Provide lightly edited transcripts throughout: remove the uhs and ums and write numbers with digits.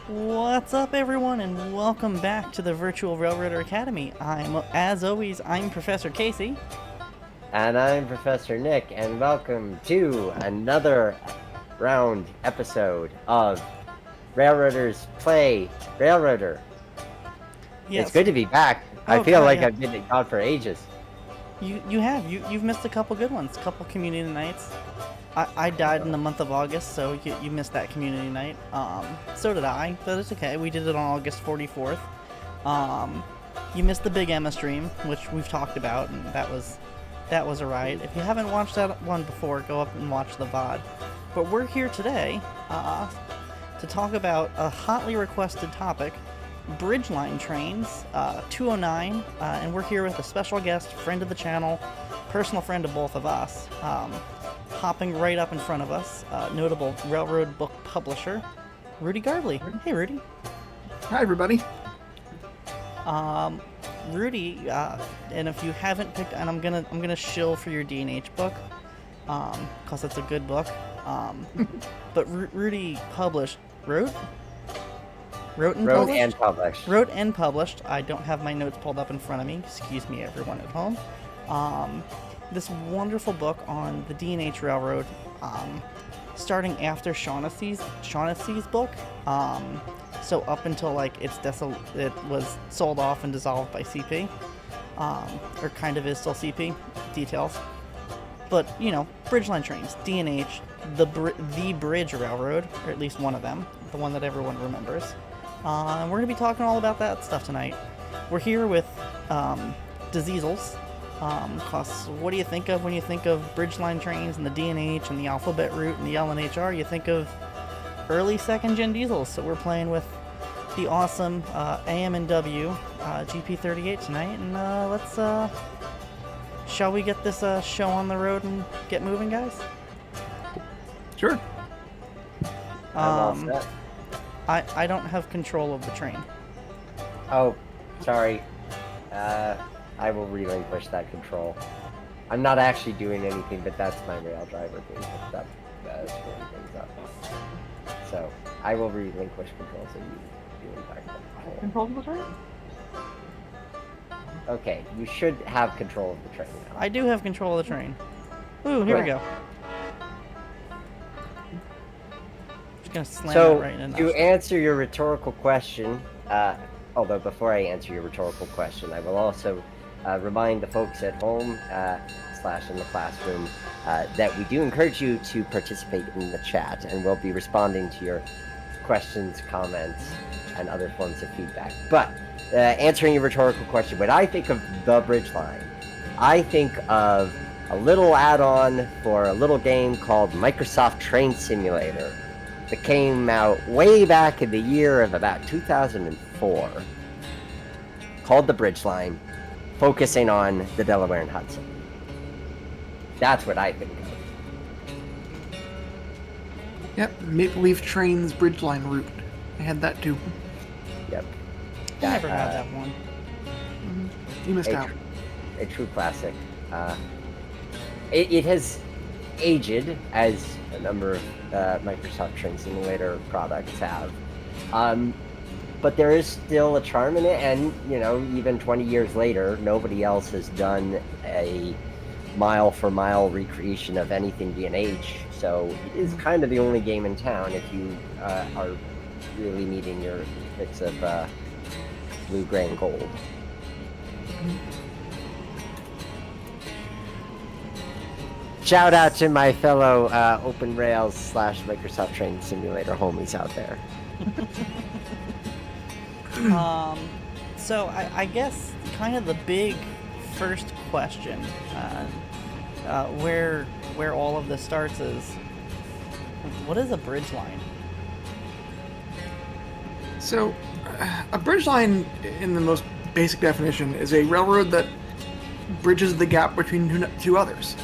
What's up, everyone, and welcome back to the Virtual Railroader Academy. As always, I'm Professor Casey. And I'm Professor Nick, and welcome to another round episode of Railroaders Play Railroader. Yes. It's good to be back. I feel like I've been gone for ages. You've missed a couple good ones, a couple community nights. I died in the month of August, so you missed that community night. So did I, but it's okay. We did it on August 44th. You missed the Big Emma stream, which we've talked about, and that was a riot. If you haven't watched that one before, go up and watch the VOD. But we're here today to talk about a hotly requested topic, bridge line trains, 209, and we're here with a special guest, friend of the channel, personal friend of both of us, hopping right up in front of us, notable railroad book publisher, Rudy Garbley. Hey, Rudy. Hi, everybody. Rudy, and if you haven't picked, and I'm gonna shill for your D&H book, cause it's a good book. But Rudy wrote and published. I don't have my notes pulled up in front of me. Excuse me, everyone at home. This wonderful book on the D&H Railroad, starting after Shaughnessy's book. So up until like it was sold off and dissolved by CP, or kind of is still CP. Details, but you know, bridgeline trains, D&H, the Bridge Railroad, or at least one of them, the one that everyone remembers. And we're gonna be talking all about that stuff tonight. We're here with Diseasels. Cause what do you think of when you think of bridgeline trains and the D&H and the alphabet route and the LNHR? You think of early second-gen diesels. So we're playing with the awesome AM&W GP38 tonight, and let's shall we get this show on the road and get moving, guys? Sure. I don't have control of the train. Oh, sorry. I will relinquish that control. I'm not actually doing anything, but that's my rail driver being hooked up, screwing things up. So I will relinquish control so you do in fact Control of the train? Okay, you should have control of the train now. I do have control of the train. Ooh, here we go. Just gonna slam it right in. To answer your rhetorical question, although before I answer your rhetorical question, I will also remind the folks at home / in the classroom that we do encourage you to participate in the chat, and we'll be responding to your questions, comments, and other forms of feedback. But answering your rhetorical question, when I think of the bridge line, I think of a little add-on for a little game called Microsoft Train Simulator that came out way back in the year of about 2004, called the Bridge Line, focusing on the Delaware and Hudson. That's what I think of. Yep, Maple Leaf Trains Bridgeline route. I had that too. Yep. I never had that one. Mm-hmm. You missed out. A true classic. It has aged, as a number of Microsoft Train Simulator products have. But there is still a charm in it, and, you know, even 20 years later, nobody else has done a mile-for-mile recreation of anything D&H, so it is kind of the only game in town if you are really needing your fix of blue, gray, and gold. Shout out to my fellow Open Rails / Microsoft Train Simulator homies out there. So I guess kind of the big first question, where all of this starts is, what is a bridge line? So, a bridge line, in the most basic definition, is a railroad that bridges the gap between two others.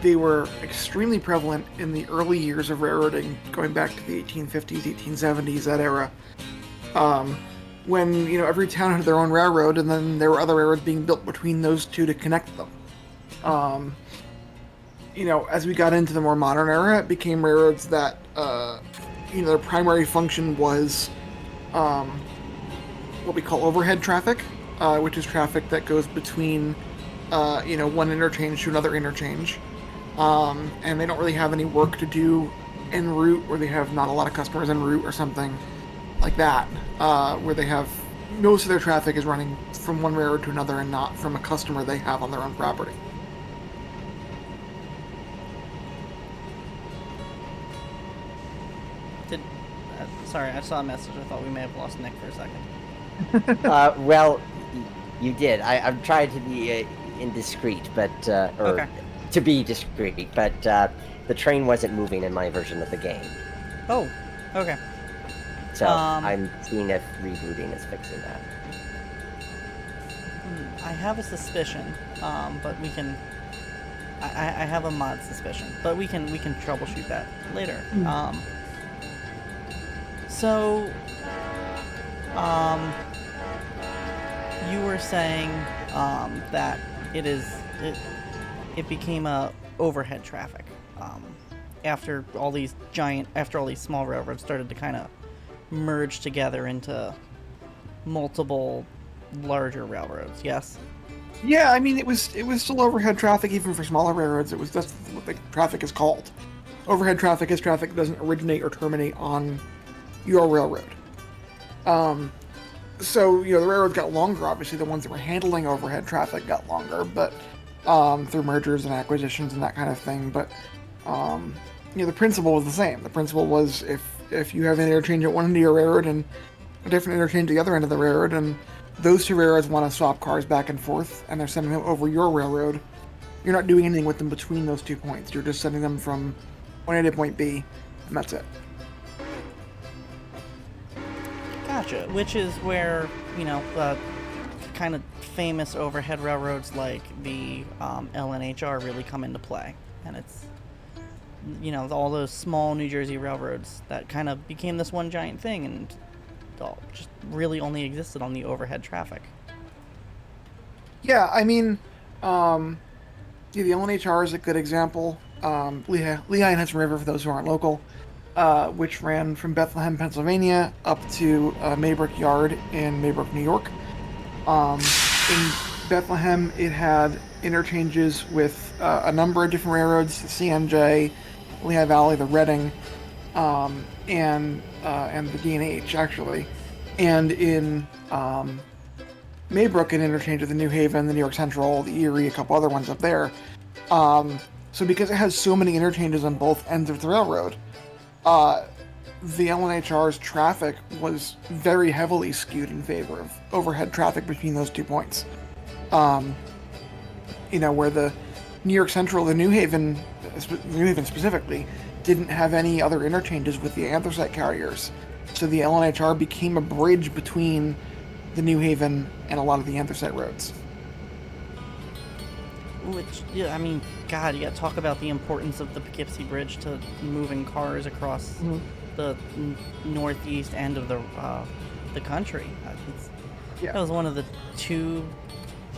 They were extremely prevalent in the early years of railroading, going back to the 1850s, 1870s, that era. When, you know, every town had their own railroad, and then there were other railroads being built between those two to connect them. You know, as we got into the more modern era, it became railroads that their primary function was what we call overhead traffic, which is traffic that goes between one interchange to another interchange, and they don't really have any work to do en route, or they have not a lot of customers en route or something like that, where they have most of their traffic is running from one railroad to another and not from a customer they have on their own property. Sorry, I saw a message. I thought we may have lost Nick for a second. Well, you did. I'm trying to be indiscreet, but Okay. to be discreet, but the train wasn't moving in my version of the game. Oh, okay. So I'm seeing if rebooting is fixing that. I have a suspicion, but we can. I have a mod suspicion, but we can troubleshoot that later. So, you were saying that it became a overhead traffic after all these small railroads started to kind of merge together into multiple larger railroads. Yes. Yeah, I mean, it was still overhead traffic even for smaller railroads. That's what the traffic is called. Overhead traffic is traffic that doesn't originate or terminate on your railroad. So, the railroads got longer. Obviously, the ones that were handling overhead traffic got longer, but through mergers and acquisitions and that kind of thing. But the principle was the same. The principle was if you have an interchange at one end of your railroad and a different interchange at the other end of the railroad, and those two railroads want to swap cars back and forth, and they're sending them over your railroad, you're not doing anything with them between those 2 points. You're just sending them from point A to point B, and that's it. Gotcha. Which is where, kind of famous overhead railroads like the LNHR really come into play. And it's, all those small New Jersey railroads that kind of became this one giant thing and just really only existed on the overhead traffic. Yeah, I mean, the LNHR is a good example. Lehigh and Hudson River, for those who aren't local, which ran from Bethlehem, Pennsylvania, up to Maybrook Yard in Maybrook, New York. In Bethlehem, it had interchanges with a number of different railroads: the CNJ, Lehigh Valley, the Reading, and the D&H, actually. And in Maybrook, an interchange with the New Haven, the New York Central, the Erie, a couple other ones up there. So because it has so many interchanges on both ends of the railroad, the LNHR's traffic was very heavily skewed in favor of overhead traffic between those 2 points. Where the New York Central, the New Haven specifically, didn't have any other interchanges with the anthracite carriers. So the LNHR became a bridge between the New Haven and a lot of the anthracite roads. Which, yeah, I mean, God, you got to talk about the importance of the Poughkeepsie Bridge to moving cars across the northeast end of the country. That was one of the 2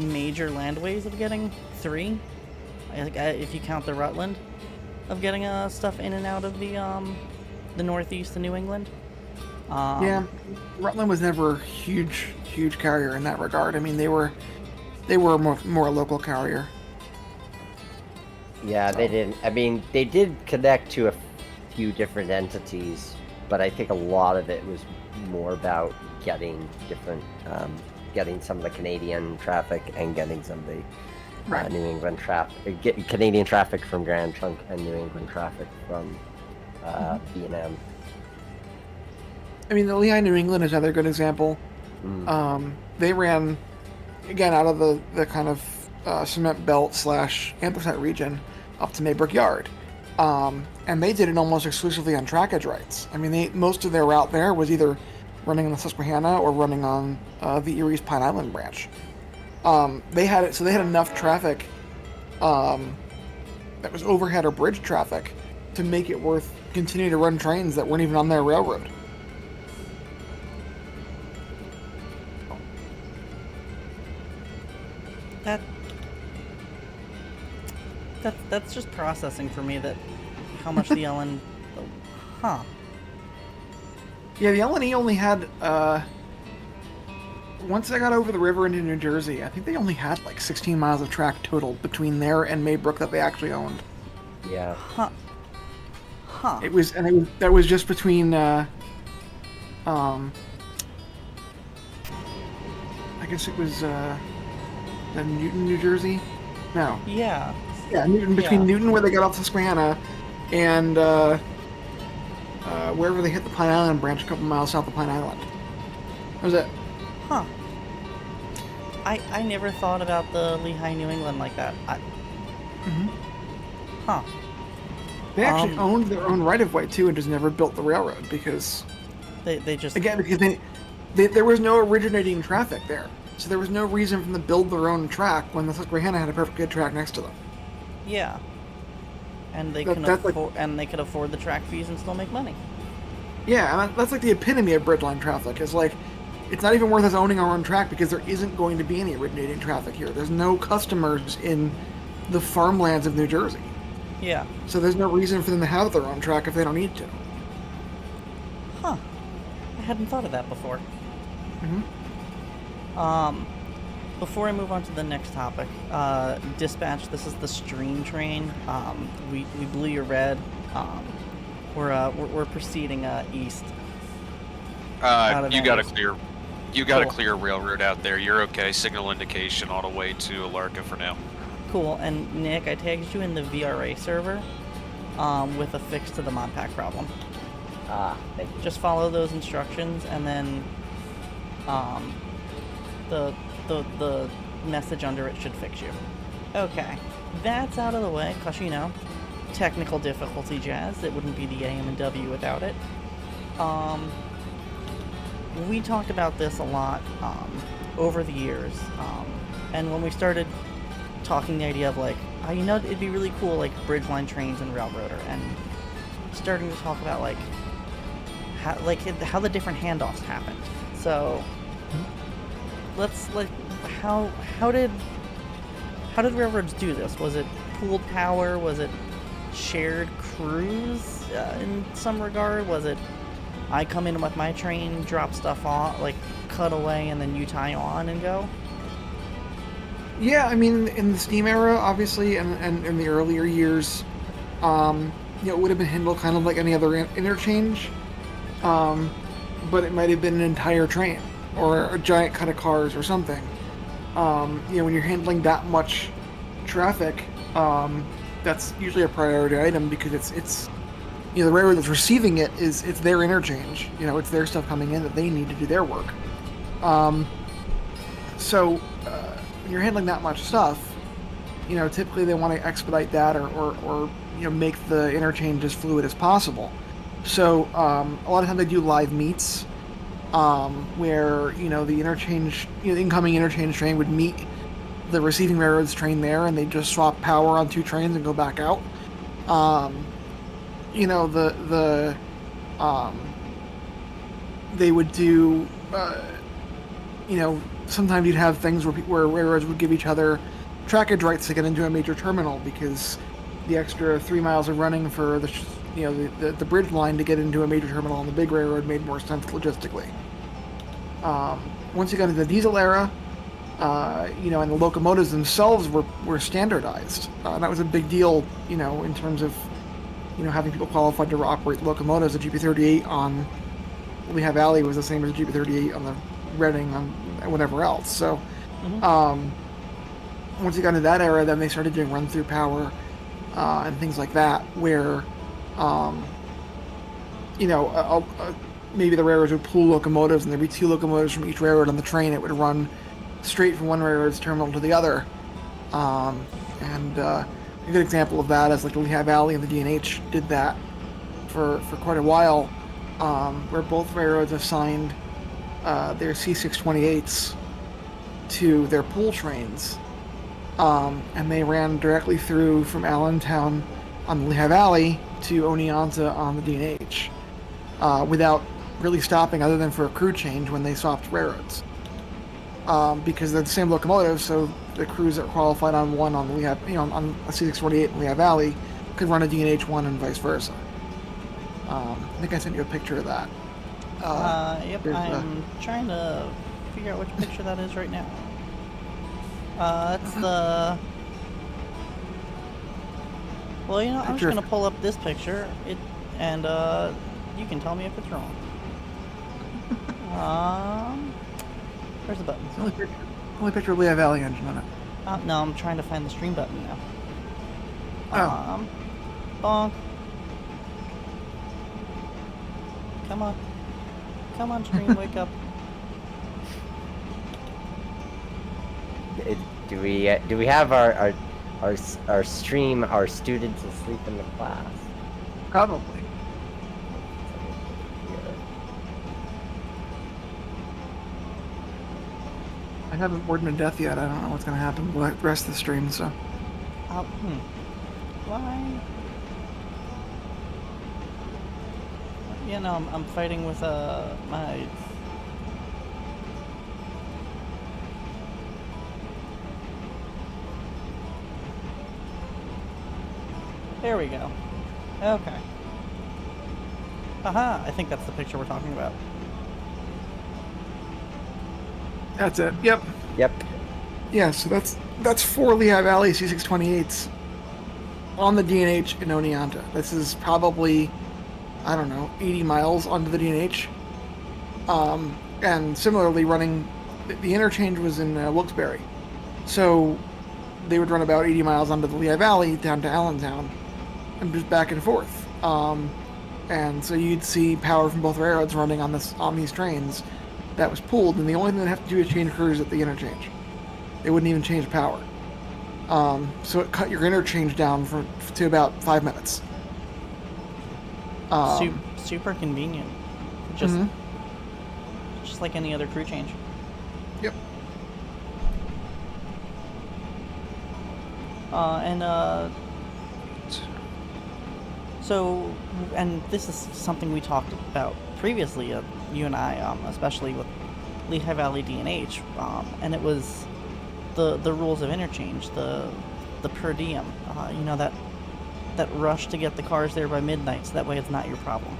major landways of getting 3, if you count the Rutland, of getting stuff in and out of the northeast of New England. Rutland was never a huge carrier in that regard. I mean, they were more a local carrier. Yeah, they didn't. I mean, they did connect to a few different entities, but I think a lot of it was more about getting different, getting some of the Canadian traffic and getting some of the New England traffic, Canadian traffic from Grand Trunk and New England traffic from B&M. I mean, the Lehigh, New England is another good example. They ran, again, out of the kind of cement belt / anthracite region up to Maybrook Yard. And they did it almost exclusively on trackage rights. I mean, most of their route there was either running on the Susquehanna or running on the Erie's Pine Island branch. They had enough traffic that was overhead or bridge traffic to make it worth continuing to run trains that weren't even on their railroad. That's just processing for me, that how much the Ellen... Yeah, the L&E only had, once I got over the river into New Jersey, I think they only had like 16 miles of track total between there and Maybrook that they actually owned. Yeah. Huh. Huh. That was just between, um, I guess it was, Newton, New Jersey? No. Yeah. Yeah, Newton, between Yeah. Newton where they got off Susquehanna and, wherever they hit the Pine Island branch a couple miles south of Pine Island. That was it. Huh. I never thought about the Lehigh, New England like that. Huh. They actually owned their own right-of-way, too, and just never built the railroad because... They just... Again, because there was no originating traffic there. So there was no reason for them to build their own track when the Susquehanna had a perfect good track next to them. Yeah. And they could afford the track fees and still make money. Yeah, and that's like the epitome of bridgeline traffic. Is like, it's not even worth us owning our own track because there isn't going to be any originating traffic here. There's no customers in the farmlands of New Jersey. Yeah. So there's no reason for them to have their own track if they don't need to. Huh. I hadn't thought of that before. Before I move on to the next topic, dispatch, this is the stream train. We blew your red. We're proceeding east. You got a Cool. clear railroad out there. You're okay. Signal indication all the way to Alarka for now. Cool. And Nick, I tagged you in the VRA server with a fix to the mod pack problem. Thank you. Just follow those instructions, and then the message under it should fix you. Okay, that's out of the way, because, you know, technical difficulty jazz. It wouldn't be the AM and W without it. We talked about this a lot over the years, and when we started talking the idea of, like, you know, it'd be really cool, like, bridge line trains and railroader, and starting to talk about, like, how the different handoffs happened. So let's, like, how did railroads do this? Was it pooled power? Was it shared crews in some regard? Was it I come in with my train, drop stuff off, like cut away, and then you tie on and go? Yeah, I mean, in the Steam era, obviously, and in the earlier years, you know, it would have been handled kind of like any other interchange, but it might have been an entire train or a giant cut of cars or something. You know, when you're handling that much traffic, that's usually a priority item because it's you know, the railroad that's receiving it's their interchange. You know, it's their stuff coming in that they need to do their work. So when you're handling that much stuff, you know, typically they want to expedite that or you know, make the interchange as fluid as possible. So a lot of times they do live meets where, you know, the interchange, you know, the incoming interchange train would meet the receiving railroad's train there, and they just swap power on two trains and go back out. You know, they would do, you know, sometimes you'd have things where railroads would give each other trackage rights to get into a major terminal because the extra 3 miles of running for the, you know, the bridge line to get into a major terminal on the big railroad made more sense logistically. Once you got into the diesel era, you know, and the locomotives themselves were standardized. That was a big deal, you know, in terms of, you know, having people qualified to operate locomotives. The GP38 on Lehigh Valley was the same as the GP38 on the Reading on whatever else. So, once you got into that era, then they started doing run-through power and things like that, where, you know, maybe the railroads would pool locomotives, and there'd be two locomotives from each railroad on the train. It would run straight from one railroad's terminal to the other. A good example of that is like the Lehigh Valley and the D&H did that for quite a while, where both railroads assigned their C628s to their pool trains, and they ran directly through from Allentown on the Lehigh Valley to Oneonta on the D&H, without really stopping other than for a crew change when they swapped railroads. Because they're the same locomotives, so the crews that are qualified on one on the Lehigh, you know, on a C648 in Lehigh Valley could run a D&H one and vice versa. I think I sent you a picture of that. Yep, there's, I'm trying to figure out which picture that is right now. That's the... Well, you know, I'm just Picture of- gonna pull up this picture, and you can tell me if it's wrong. Where's the button? only picture of Lehigh Valley engine on it. No, I'm trying to find the stream button now. Oh. Bonk. Come on. Come on, stream, wake up. Do we have our stream, our students asleep in the class? Probably. I haven't bored him to death yet. I don't know what's going to happen with the rest of the stream, so. Why? You know, I'm fighting with my... There we go. Okay. Aha! I think that's the picture we're talking about. That's it. Yep. Yep. Yeah, so that's 4 Lehigh Valley C628s on the DNH in Oneonta. This is probably, I don't know, 80 miles onto the DNH. And similarly running, the interchange was in Wilkes-Barre. So they would run about 80 miles onto the Lehigh Valley down to Allentown and just back and forth. And so you'd see power from both railroads running on these trains that was pooled, and the only thing they'd have to do is change crews at the interchange. They wouldn't even change power. So it cut your interchange down to about 5 minutes. Super convenient. Just like any other crew change. Yep. So, and this is something we talked about previously, you and I, especially with Lehigh Valley DNH, and it was the rules of interchange, the per diem, you know, that rush to get the cars there by midnight, so that way it's not your problem.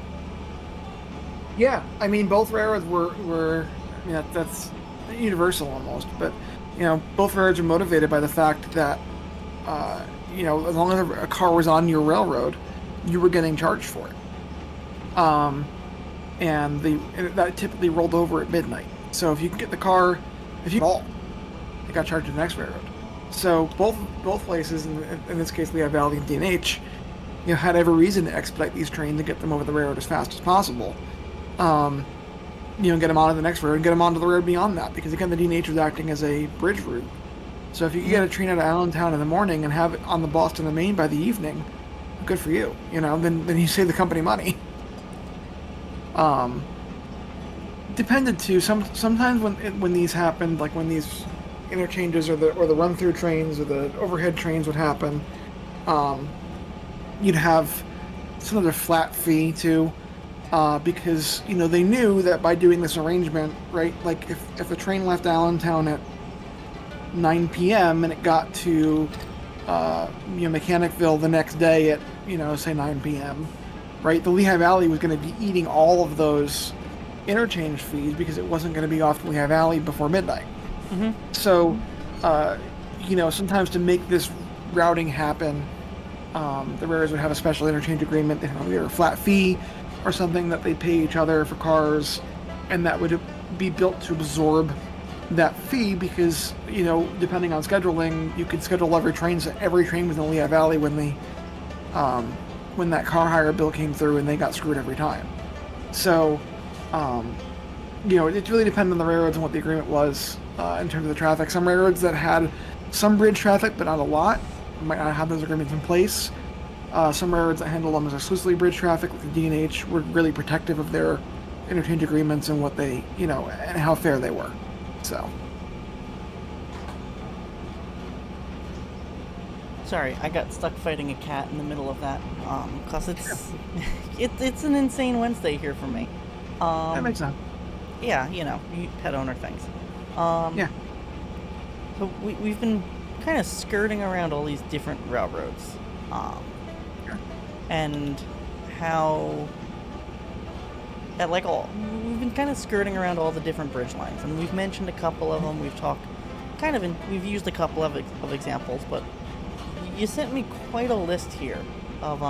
Yeah, I mean, both railroads were I mean, that's universal almost, but, you know, both railroads are motivated by the fact that, you know, as long as a car was on your railroad, you were getting charged for it. And that typically rolled over at midnight. So if you could get the car, if you all, they got charged to the next railroad. So both places, in this case Lehigh Valley and DNH, you know, had every reason to expedite these trains and get them over the railroad as fast as possible. You know, get them onto the next railroad and get them onto the road beyond that, because again, the DNH was acting as a bridge route. So if you could get a train out of Allentown in the morning and have it on the Boston and Maine by the evening, good for you. You know, then you save the company money. Depended too. Sometimes when these happened, like when these interchanges or the run through trains or the overhead trains would happen, you'd have some other flat fee too, because you know they knew that by doing this arrangement, right? Like if a train left Allentown at 9 p.m. and it got to you know, Mechanicville the next day at, you know, say 9 p.m., right? The Lehigh Valley was going to be eating all of those interchange fees because it wasn't going to be off the Lehigh Valley before midnight. So, you know, sometimes to make this routing happen, the railroads would have a special interchange agreement. They'd have either a flat fee or something that they pay each other for cars, and that would be built to absorb that fee because, you know, depending on scheduling, you could schedule every train within the Lehigh Valley when that car hire bill came through and they got screwed every time. So, you know, it really depended on the railroads and what the agreement was in terms of the traffic. Some railroads that had some bridge traffic but not a lot might not have those agreements in place. Some railroads that handle them as exclusively bridge traffic, like the DNH, were really protective of their interchange agreements and what they, you know, and how fair they were. So. Sorry, I got stuck fighting a cat in the middle of that, cause it's an insane Wednesday here for me. That makes sense. Yeah, you know, pet owner things. Yeah. So we've been kind of skirting around all these different railroads, Sure. and how at like all, we've been kind of skirting around all the different bridge lines, and we've mentioned a couple of them. We've talked we've used a couple of examples, but you sent me quite a list here of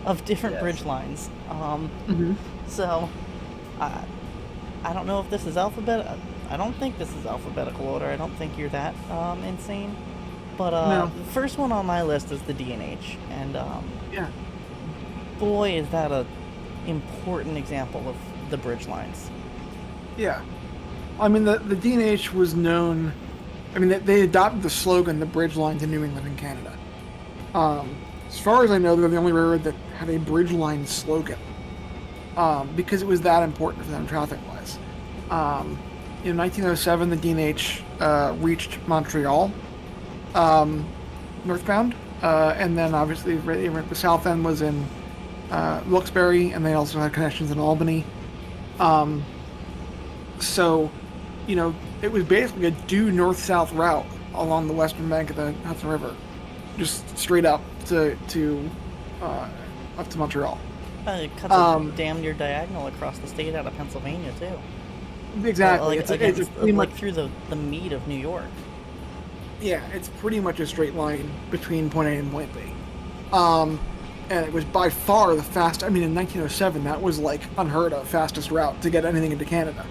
of different Yes. bridge lines. Mm-hmm. So I don't know if this is I don't think this is alphabetical order. I don't think you're that insane. But No. the first one on my list is the D&H, and Yeah. boy, is that a important example of the bridge lines. Yeah. I mean, the D&H was known. I mean, they adopted the slogan, the bridge line to New England and Canada. As far as I know, they're the only railroad that had a bridge line slogan, because it was that important for them traffic-wise. In 1907, the D&H reached Montreal, northbound, and then obviously the south end was in Wilkes-Barre, and they also had connections in Albany. So, it was basically a due north-south route along the western bank of the Hudson River, just straight up to up to Montreal. It cuts a damn near diagonal across the state out of Pennsylvania too. Exactly. Like, it's pretty much, through the meat of New York. yeah, it's pretty much a straight line between point A and point B. And it was by far the fast. I mean, in 1907, that was like unheard of fastest route to get anything into Canada.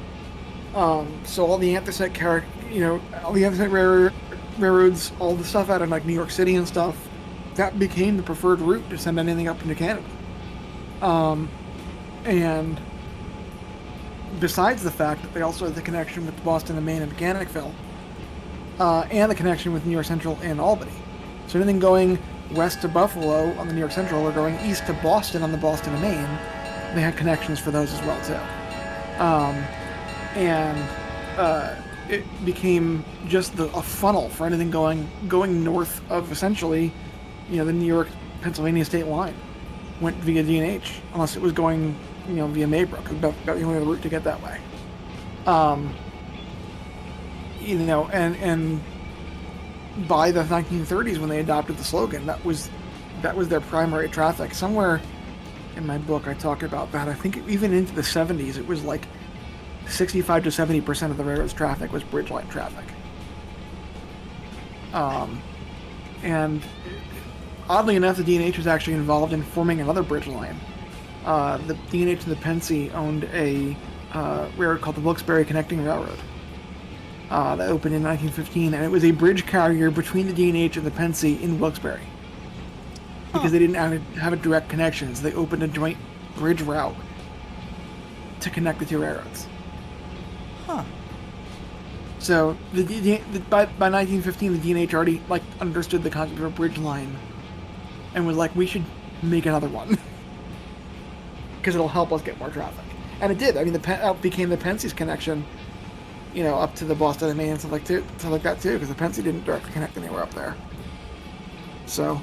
So all the anthracite all the anthracite railroads, all the stuff out of like New York City and stuff, that became the preferred route to send anything up into Canada. And besides the fact that they also had the connection with Boston and Maine and Mechanicsville, and the connection with New York Central and Albany. So anything going west to Buffalo on the New York Central or going east to Boston on the Boston and Maine, they had connections for those as well too. It became just a funnel for anything going north of essentially, the New York Pennsylvania state line. Went via D&H, unless it was going, via Maybrook. About the only other route to get that way. And by the 1930s, when they adopted the slogan, that was their primary traffic. Somewhere in my book, I talk about that. I think even into the 70s, it was like 65 to 70% of the railroad's traffic was bridge line traffic. And oddly enough, the D&H was actually involved in forming another bridge line. The D&H and the Pennsy owned a railroad called the Wilkes-Barre Connecting Railroad that opened in 1915, and it was a bridge carrier between the D&H and the Pennsy in Wilkes-Barre. Because they didn't have a direct connection, so they opened a joint bridge route to connect the two railroads. Huh. So by 1915, the D&H already understood the concept of a bridge line, and was like, we should make another one because it'll help us get more traffic. And it did. I mean, became the Pensy's connection, up to the Boston and Maine and stuff like that too, because the Pensy didn't directly connect anywhere up there. So.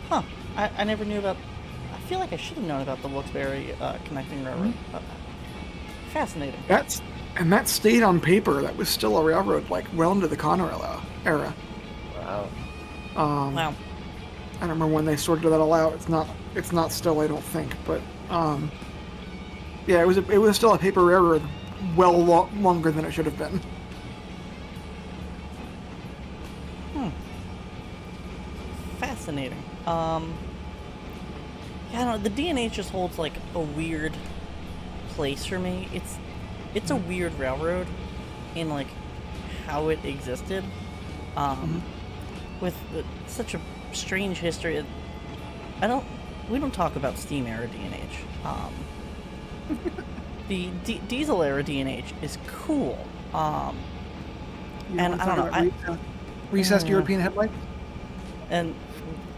Huh. I never knew about. I feel like I should have known about the Wilkes-Barre Connecting Railroad. Fascinating. That stayed on paper. That was still a railroad, well into the Conrail era. Wow. Wow. I don't remember when they sorted that all out. It's not still, I don't think, but yeah, it was still a paper railroad, longer than it should have been. Fascinating. Yeah, I don't know, the D&H just holds a weird place for me. It's a weird railroad in how it existed. With such a strange history. We don't talk about steam era D&H. The diesel era D&H is cool. And I don't know. Recessed European headlights? And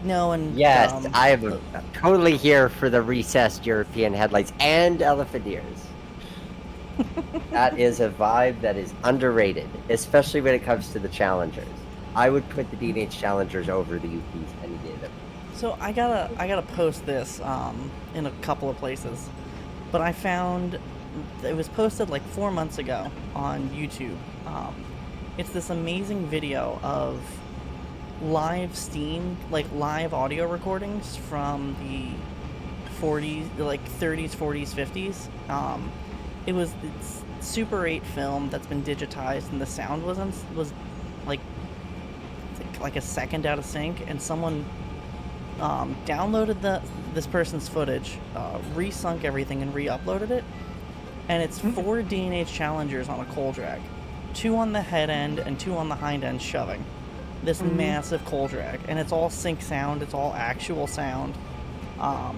no, and Yes, I'm totally here for the recessed European headlights and elephant ears. That is a vibe that is underrated, especially when it comes to the Challengers. I would put the D&H Challengers over the UPs any day of the week. So I gotta post this in a couple of places, but I found it was posted 4 months ago on YouTube. It's this amazing video of live steam, like live audio recordings from the 40s, like 30s, 40s, 50s. It's Super 8 film that's been digitized, and the sound was like like a second out of sync, and someone downloaded this person's footage, resunk everything, and re-uploaded it. And it's 4 D&H Challengers on a coal drag, 2 on the head end and 2 on the hind end shoving this massive coal drag, and it's all sync sound. It's all actual sound. Oh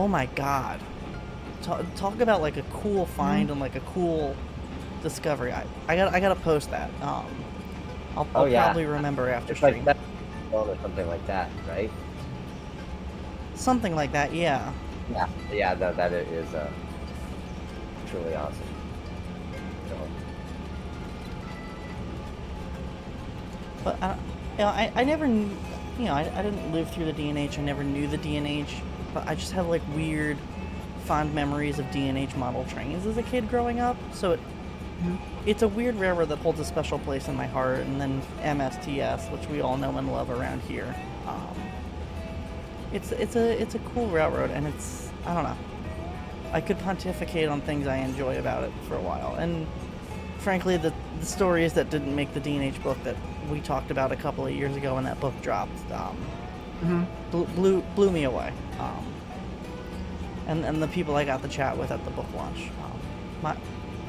my god! Talk about like a cool find and like a cool discovery. I gotta post that. I'll probably remember after It's stream. like that, or something like that, right? Something like that, yeah. Yeah. No, that is truly awesome. So, But I never, I didn't live through the D&H. I never knew the D&H, but I just have like weird, fond memories of D&H model trains as a kid growing up. So it's a weird railroad that holds a special place in my heart. And then MSTS, which we all know and love around here. It's a cool railroad, and I don't know. I could pontificate on things I enjoy about it for a while, and frankly, the stories that didn't make the D&H book that we talked about a couple of years ago when that book dropped, blew me away. And the people I got to chat with at the book launch, my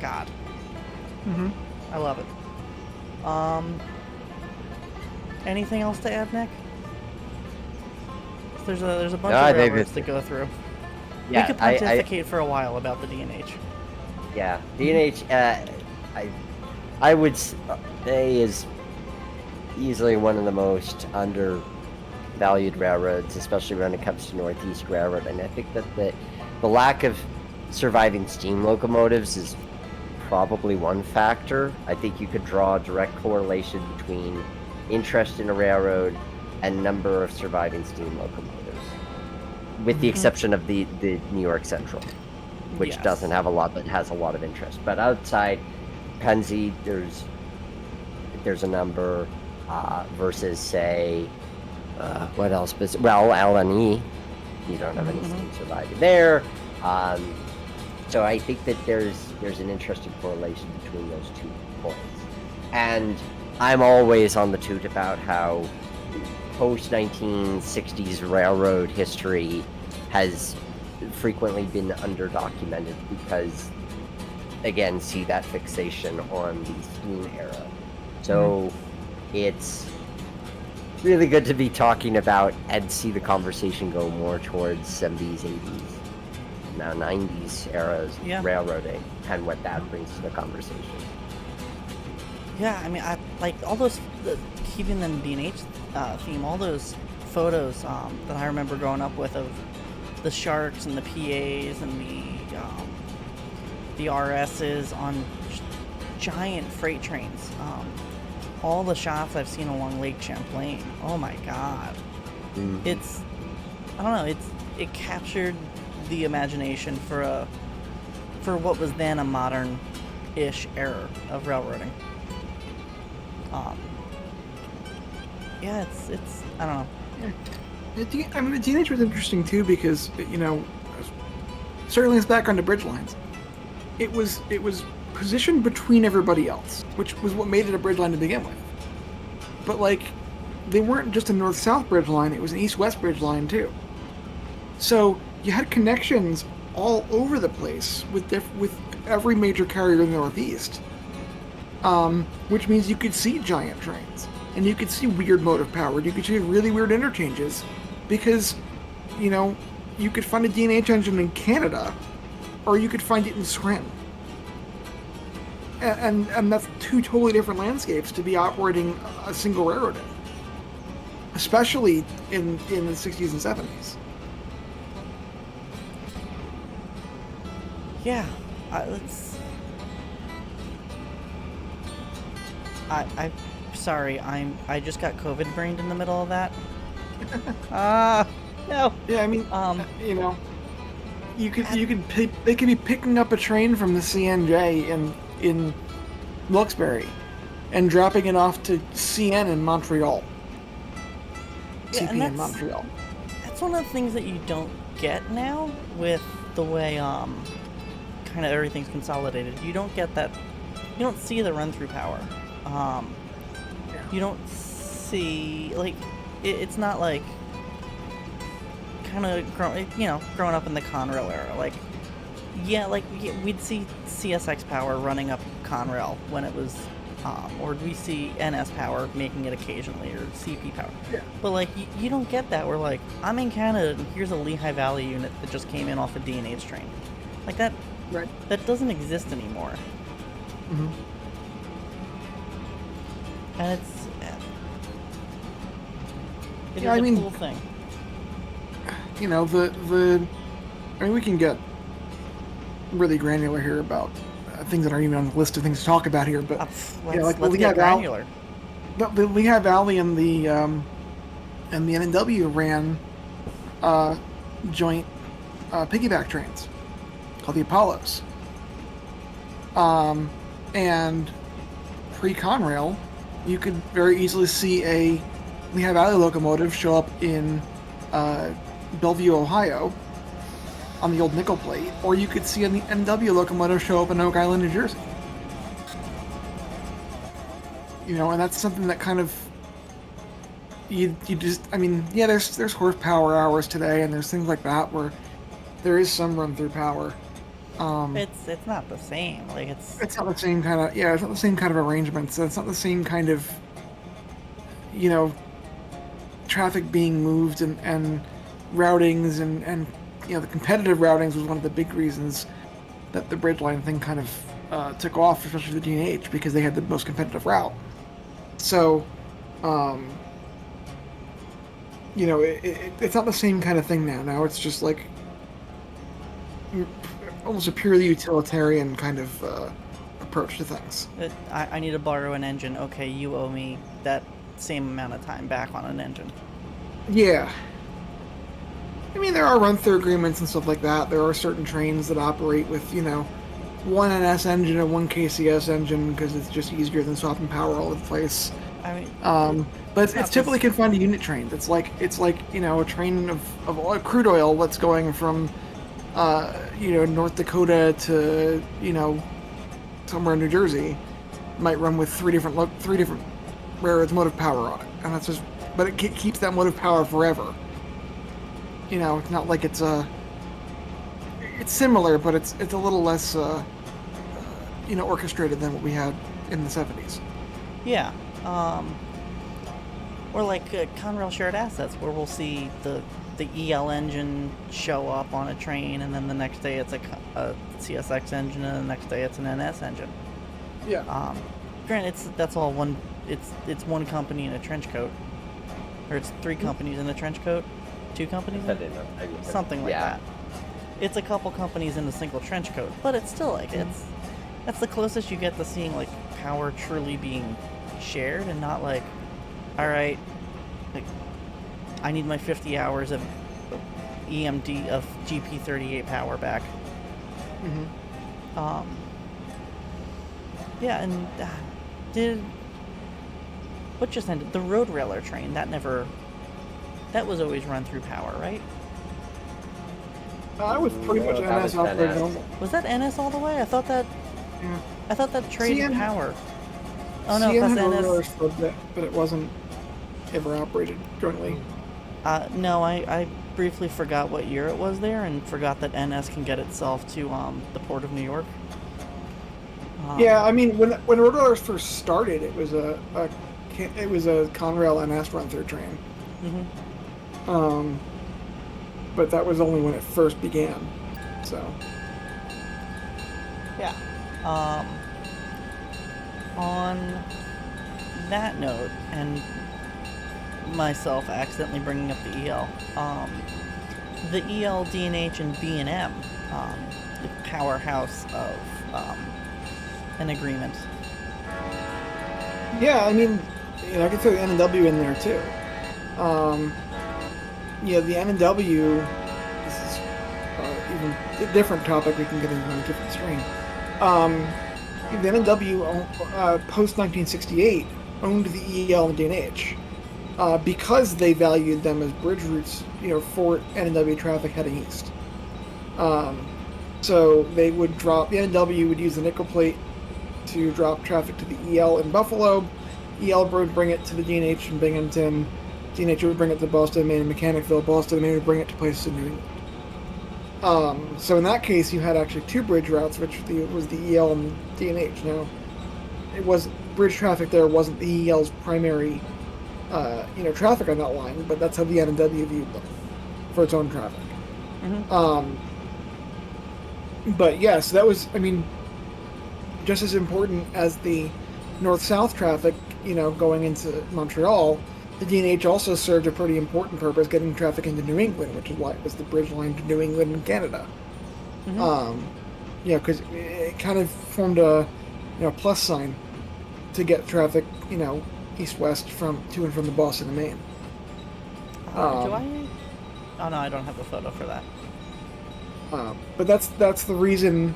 God, I love it. Anything else to add, Nick? There's a bunch of railroads to go through. yeah, We could pontificate for a while about the D&H. Yeah, D&H, I would say is easily one of the most undervalued railroads, especially when it comes to Northeast Railroad. And I think that the lack of surviving steam locomotives is probably one factor. I think you could draw a direct correlation between interest in a railroad and number of surviving steam locomotives, with the exception of the New York Central, which Yes. doesn't have a lot, but has a lot of interest. But outside Pennsy, there's a number versus, say, what else? Well, L&E, you don't have any steam surviving there. So I think that there's an interesting correlation between those 2 points. And I'm always on the toot about how post-1960s railroad history has frequently been underdocumented because, again, see that fixation on the steam era. So it's really good to be talking about and see the conversation go more towards 70s, 80s, now 90s eras railroading and what that brings to the conversation. Yeah, I mean, I like all those, keeping the D&H theme, all those photos that I remember growing up with of the Sharks and the PAs and the RSs on giant freight trains. All the shots I've seen along Lake Champlain. Oh my God. It's, I don't know, it captured the imagination for what was then a modern-ish era of railroading. Yeah, it's I don't know. I mean, the D&H was interesting too because, certainly its background to bridge lines. It was positioned between everybody else, which was what made it a bridge line to begin with. But like, they weren't just a north-south bridge line; it was an east-west bridge line too. So you had connections all over the place with every major carrier in the Northeast, which means you could see giant trains. And you could see weird motive power. You could see really weird interchanges because, you could find a D&H engine in Canada or you could find it in Sweden. And that's 2 totally different landscapes to be operating a single railroad in, especially in the 60s and 70s. Yeah, sorry, I just got COVID brained in the middle of that. No. Yeah, I mean, they could be picking up a train from the CNJ in Wilkes-Barre, and dropping it off to CN in Montreal. Yeah, TP and in Montreal. that's one of the things that you don't get now with the way kind of everything's consolidated. You don't get that. You don't see the run through power. You don't see like it's not like kind of growing up in the Conrail era. Like we'd see CSX power running up Conrail when it was. Or we see NS power making it occasionally, or CP power. Yeah. But like, you don't get that. We're like, I'm in Canada, and here's a Lehigh Valley unit that just came in off a D&H train. Like that. Right. That doesn't exist anymore. Mm-hmm. And it is a cool thing. You know, I mean, we can get really granular here about things that aren't even on the list of things to talk about here, but let's get granular. The Lehigh Valley and the NNW ran joint piggyback trains called the Apollos. And pre-Conrail, you could very easily see a Lehigh Valley locomotive show up in Bellevue, Ohio, on the old nickel plate, or you could see an NW locomotive show up in Oak Island, New Jersey. You know, and that's something that kind of you just, I mean, yeah, there's horsepower hours today, and there's things like that where there is some run through power. It's not the same. Like it's not the same kind of it's not the same kind of arrangements. It's not the same kind of traffic being moved and routings and the competitive routings was one of the big reasons that the Bridgeline thing kind of took off, especially the D&H, because they had the most competitive route. So, it's not the same kind of thing now. Now it's just like almost a purely utilitarian kind of approach to things. I need to borrow an engine. Okay, you owe me that same amount of time back on an engine. Yeah. I mean, there are run-through agreements and stuff like that. There are certain trains that operate with, one NS engine and one KCS engine because it's just easier than swapping power all over the place. I mean, but it's typically confined to unit trains. It's like a train of oil, crude oil that's going from North Dakota to somewhere in New Jersey might run with three different railroads motive power on it, and that's just. But it keeps that motive power forever. It's not like it's similar, but it's a little less orchestrated than what we had in the 70s. Yeah. Or like Conrail shared assets, where we'll see the EL engine show up on a train, and then the next day it's a CSX engine, and the next day it's an NS engine. Yeah. Granted, that's all one. It's one company in a trench coat, or it's three companies in a trench coat. Two companies? Something like that. It's a couple companies in a single trench coat, but it's still like that's the closest you get to seeing like power truly being shared, and not like, all right, like I need my 50 hours of EMD of GP38 power back. Mm-hmm. Yeah, and what just ended? The road railer train that was always run through power, right? I was pretty much NS operated. Was that NS all the way? I thought that. Yeah. I thought that traded power. Oh no, CN that's NS. For a bit, but it wasn't ever operated jointly. No, I briefly forgot what year it was there, and forgot that NS can get itself to the port of New York. Yeah, I mean, when Road first started, it was a Conrail NS run through train. Mm-hmm. But that was only when it first began. So. Yeah. On that note, and myself accidentally bringing up the EL, the EL, D&H, and B&M, the powerhouse of an agreement. Yeah, I mean, I could throw the NW in there too. The NW, this is even a different topic we can get into on a different stream. the NW post 1968 owned the EL and DNH because they valued them as bridge routes, for NW traffic heading east. So they would drop, the NW would use the nickel plate to drop traffic to the EL in Buffalo. EL would bring it to the DNH in Binghamton. DNH would bring it to Boston, Maine, and Mechanicville. Boston, Maine would bring it to places in New England. So in that case, you had actually two bridge routes, which was the EL and DNH. Now, it was bridge traffic there wasn't the EL's primary, traffic on that line, but that's how the NW viewed them for its own traffic. Mm-hmm. But yes, that was, just as important as the north-south traffic, going into Montreal, the DNH also served a pretty important purpose, getting traffic into New England, which is why it was the bridge line to New England and Canada. Mm-hmm. Because it kind of formed a, plus sign to get traffic, east-west to and from the Boston and Maine. Do I? Oh no, I don't have the photo for that. But that's the reason.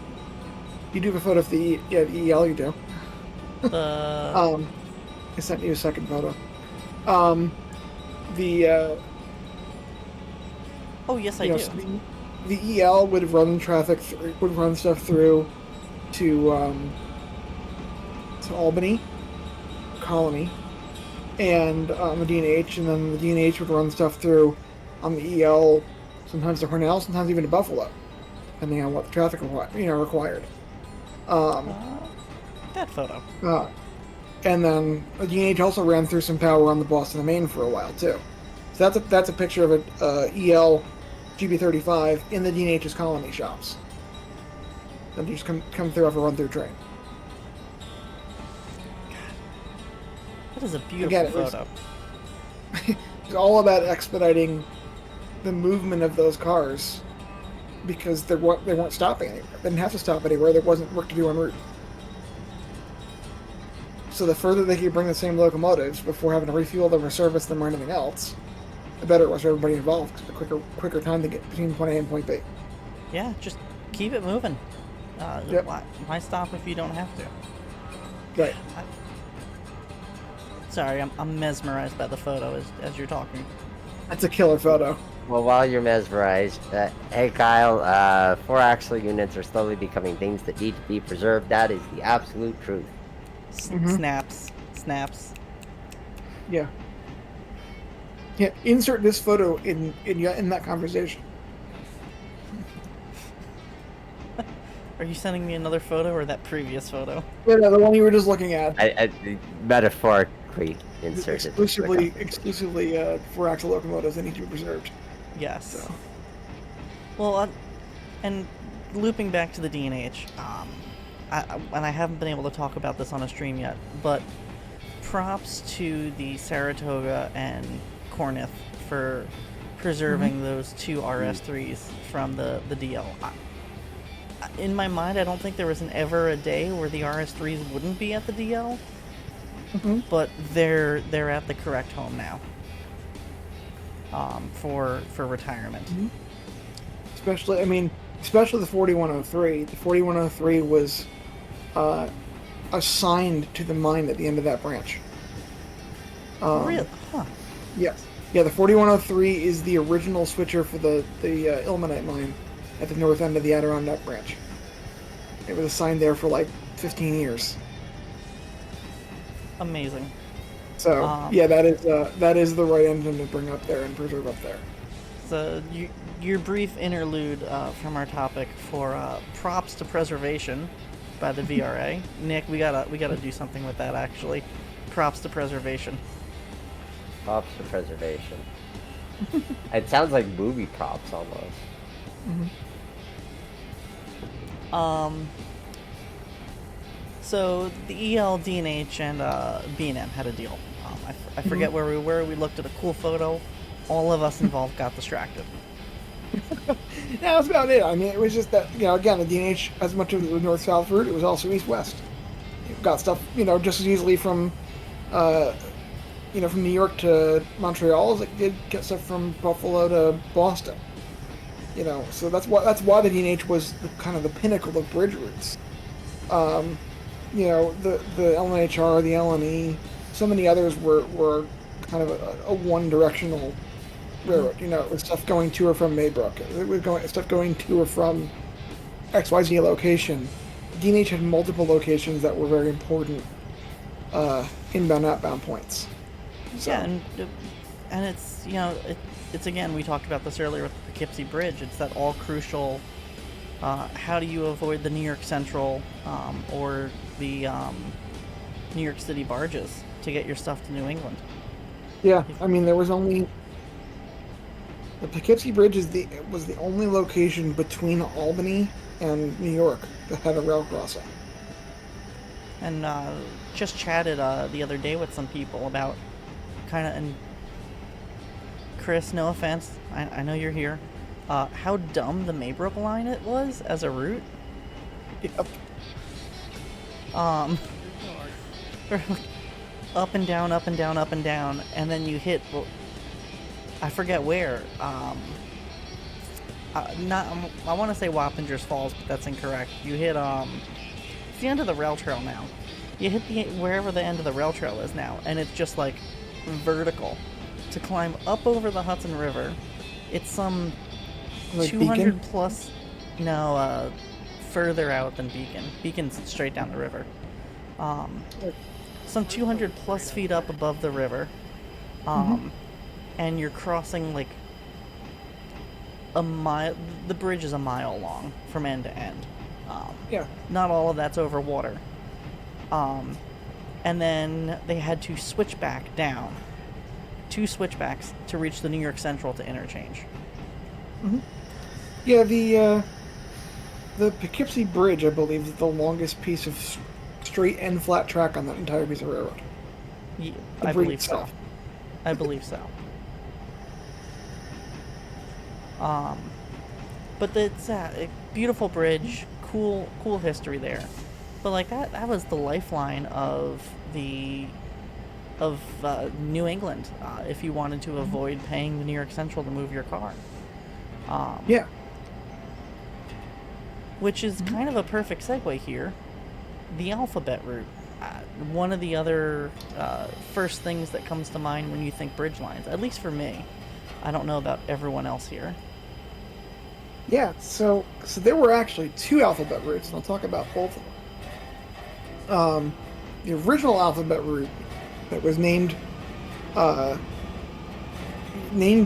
You do have a photo of the EL. You do. The I sent you a second photo. oh yes, I do. So the EL would run would run stuff through to Albany, Colony, and the DNH, and then the DNH would run stuff through on the EL, sometimes to Cornell, sometimes even to Buffalo, depending on what the traffic required. That photo. And then the DNH also ran through some power on the Boston and Maine for a while too. So that's a picture of a EL GB35 in the DNH's colony shops. Then you just come through off a run-through train. That is a beautiful Again, photo. It's all about expediting the movement of those cars because they weren't stopping anywhere. They didn't have to stop anywhere. There wasn't work to do en route. So the further they could bring the same locomotives before having to refuel them or service them or anything else, the better it was for everybody involved. Because the quicker time to get between point A and point B. Yeah, just keep it moving. Yep. Why stop if you don't have to? Right. Sorry, I'm mesmerized by the photo as you're talking. That's a killer photo. Well, while you're mesmerized, hey Kyle, 4-axle units are slowly becoming things that need to be preserved. That is the absolute truth. Snaps. Yeah. Yeah. Insert this photo in that conversation. Are you sending me another photo or that previous photo? Yeah, the one you were just looking at. I metaphorically inserted. Exclusively 4-axle locomotives that need to be preserved. Yes. So. Well, and looping back to the DNH, and I haven't been able to talk about this on a stream yet, but props to the Saratoga and Cornith for preserving those two RS3s from the DL. In my mind, I don't think there was ever a day where the RS3s wouldn't be at the DL, but they're at the correct home now for retirement. Especially the 4103. The 4103 was assigned to the mine at the end of that branch. Really? Huh. Yes. Yeah, the 4103 is the original switcher for the ilmenite mine at the north end of the Adirondack branch. It was assigned there for like 15 years. Amazing. So yeah, that is the right engine to bring up there and preserve up there. So your brief interlude from our topic for props to preservation by the VRA. Nick, we gotta do something with that actually. Props to preservation. Props to preservation. It sounds like movie props almost. So the EL, DNH, and B&M had a deal. I forget where we were. We looked at a cool photo. All of us involved got distracted. That's about it. I mean, it was just that, again, the DNH, as much as it was north-south route, it was also east-west. It got stuff, just as easily from, from New York to Montreal as it did get stuff from Buffalo to Boston. So that's why the DNH was kind of the pinnacle of bridge routes. the LNHR, the LNE, so many others were kind of a one-directional railroad. It was stuff going to or from Maybrook. It was stuff going to or from XYZ location. D&H had multiple locations that were very important inbound, outbound points. So. Yeah, and it's it's again, we talked about this earlier with the Poughkeepsie Bridge. It's that all crucial. How do you avoid the New York Central or the New York City barges to get your stuff to New England? Yeah, I mean, there was only the Poughkeepsie Bridge was the only location between Albany and New York that had a rail crossing. And just chatted the other day with some people about and Chris, no offense, I know you're here, how dumb the Maybrook line it was as a route. Yep. Up and down, up and down, up and down, and then you hit, I forget where, I want to say Wappingers Falls, but that's incorrect. You hit, it's the end of the rail trail now. You hit wherever the end of the rail trail is now, and it's just like vertical to climb up over the Hudson River. It's some like 200 Beacon? plus, no, further out than Beacon. Beacon's straight down the river. Some 200 plus feet up above the river, and you're crossing like a mile. The bridge is a mile long from end to end. Yeah. Not all of that's over water. And then they had to switch back down. 2 switchbacks to reach the New York Central to interchange. Yeah, the Poughkeepsie Bridge, I believe, is the longest piece of straight and flat track on that entire piece of railroad. Yeah, The I bridge believe so. itself. I believe so. But it's a beautiful bridge, cool history there. But like that was the lifeline of New England, if you wanted to avoid paying the New York Central to move your car. Yeah. Which is kind of a perfect segue here. The alphabet route. One of the other first things that comes to mind when you think bridge lines, at least for me. I don't know about everyone else here. Yeah, so there were actually 2 alphabet routes, and I'll talk about both of them. The original alphabet route that was named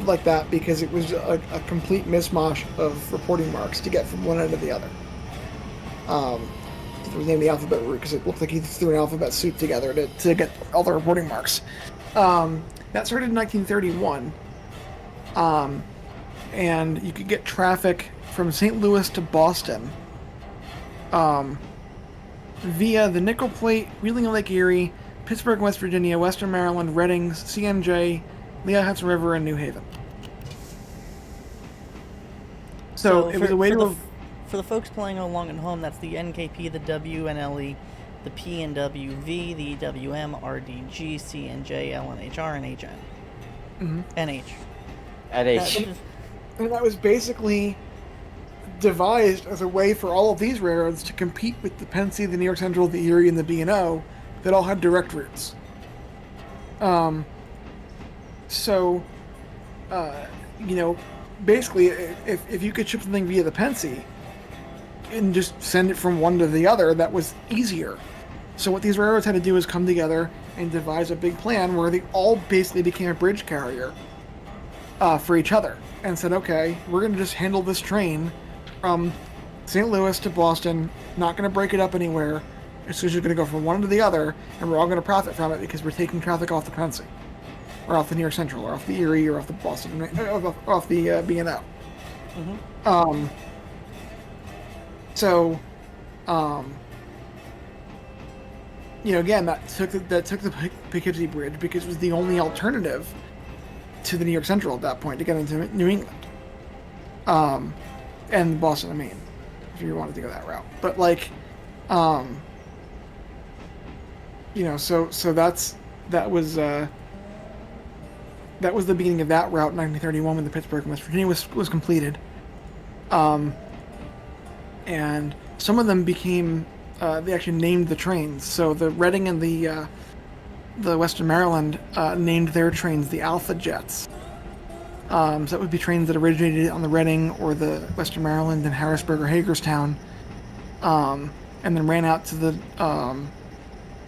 like that because it was a complete mishmash of reporting marks to get from one end to the other. It was named the alphabet route because it looked like he threw an alphabet soup together to get all the reporting marks. That started in 1931. And you could get traffic from St. Louis to Boston via the Nickel Plate, Wheeling and Lake Erie, Pittsburgh, West Virginia, Western Maryland, Reddings, CMJ, Lehigh Hudson River, and New Haven. So it was a way for the folks playing along at home, that's the NKP, the WNLE, the PNWV, the WM, RDG, CNJ, LNHR, and HN. NH. NH. And that was basically devised as a way for all of these railroads to compete with the Pennsy, the New York Central, the Erie, and the B&O that all had direct routes. Basically, if you could ship something via the Pennsy and just send it from one to the other, that was easier. So what these railroads had to do is come together and devise a big plan where they all basically became a bridge carrier for each other, and said, okay, we're going to just handle this train from St. Louis to Boston, not going to break it up anywhere. It's just going to go from one to the other, and we're all going to profit from it because we're taking traffic off the Pennsy, or off the New York Central, or off the Erie, or off the Boston, or off the B&O. Again, that took the Poughkeepsie Bridge because it was the only alternative to the New York Central at that point to get into New England, and Boston and Maine, if you wanted to go that route. But so that was the beginning of that route in 1931 when the Pittsburgh and West Virginia was completed, and some of them became they actually named the trains. So the Reading and the Western Maryland named their trains the Alpha Jets. So that would be trains that originated on the Reading or the Western Maryland in Harrisburg or Hagerstown, and then ran out to the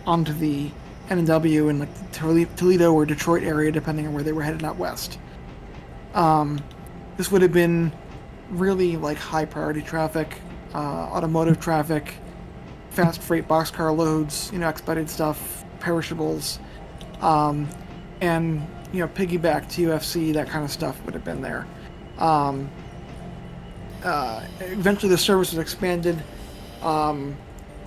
onto the N&W in like the Toledo or Detroit area, depending on where they were headed out west. This would have been really like high priority traffic, automotive traffic, fast freight boxcar loads, expedited stuff, perishables, and piggyback to UFC, that kind of stuff would have been there. Eventually, the service was expanded to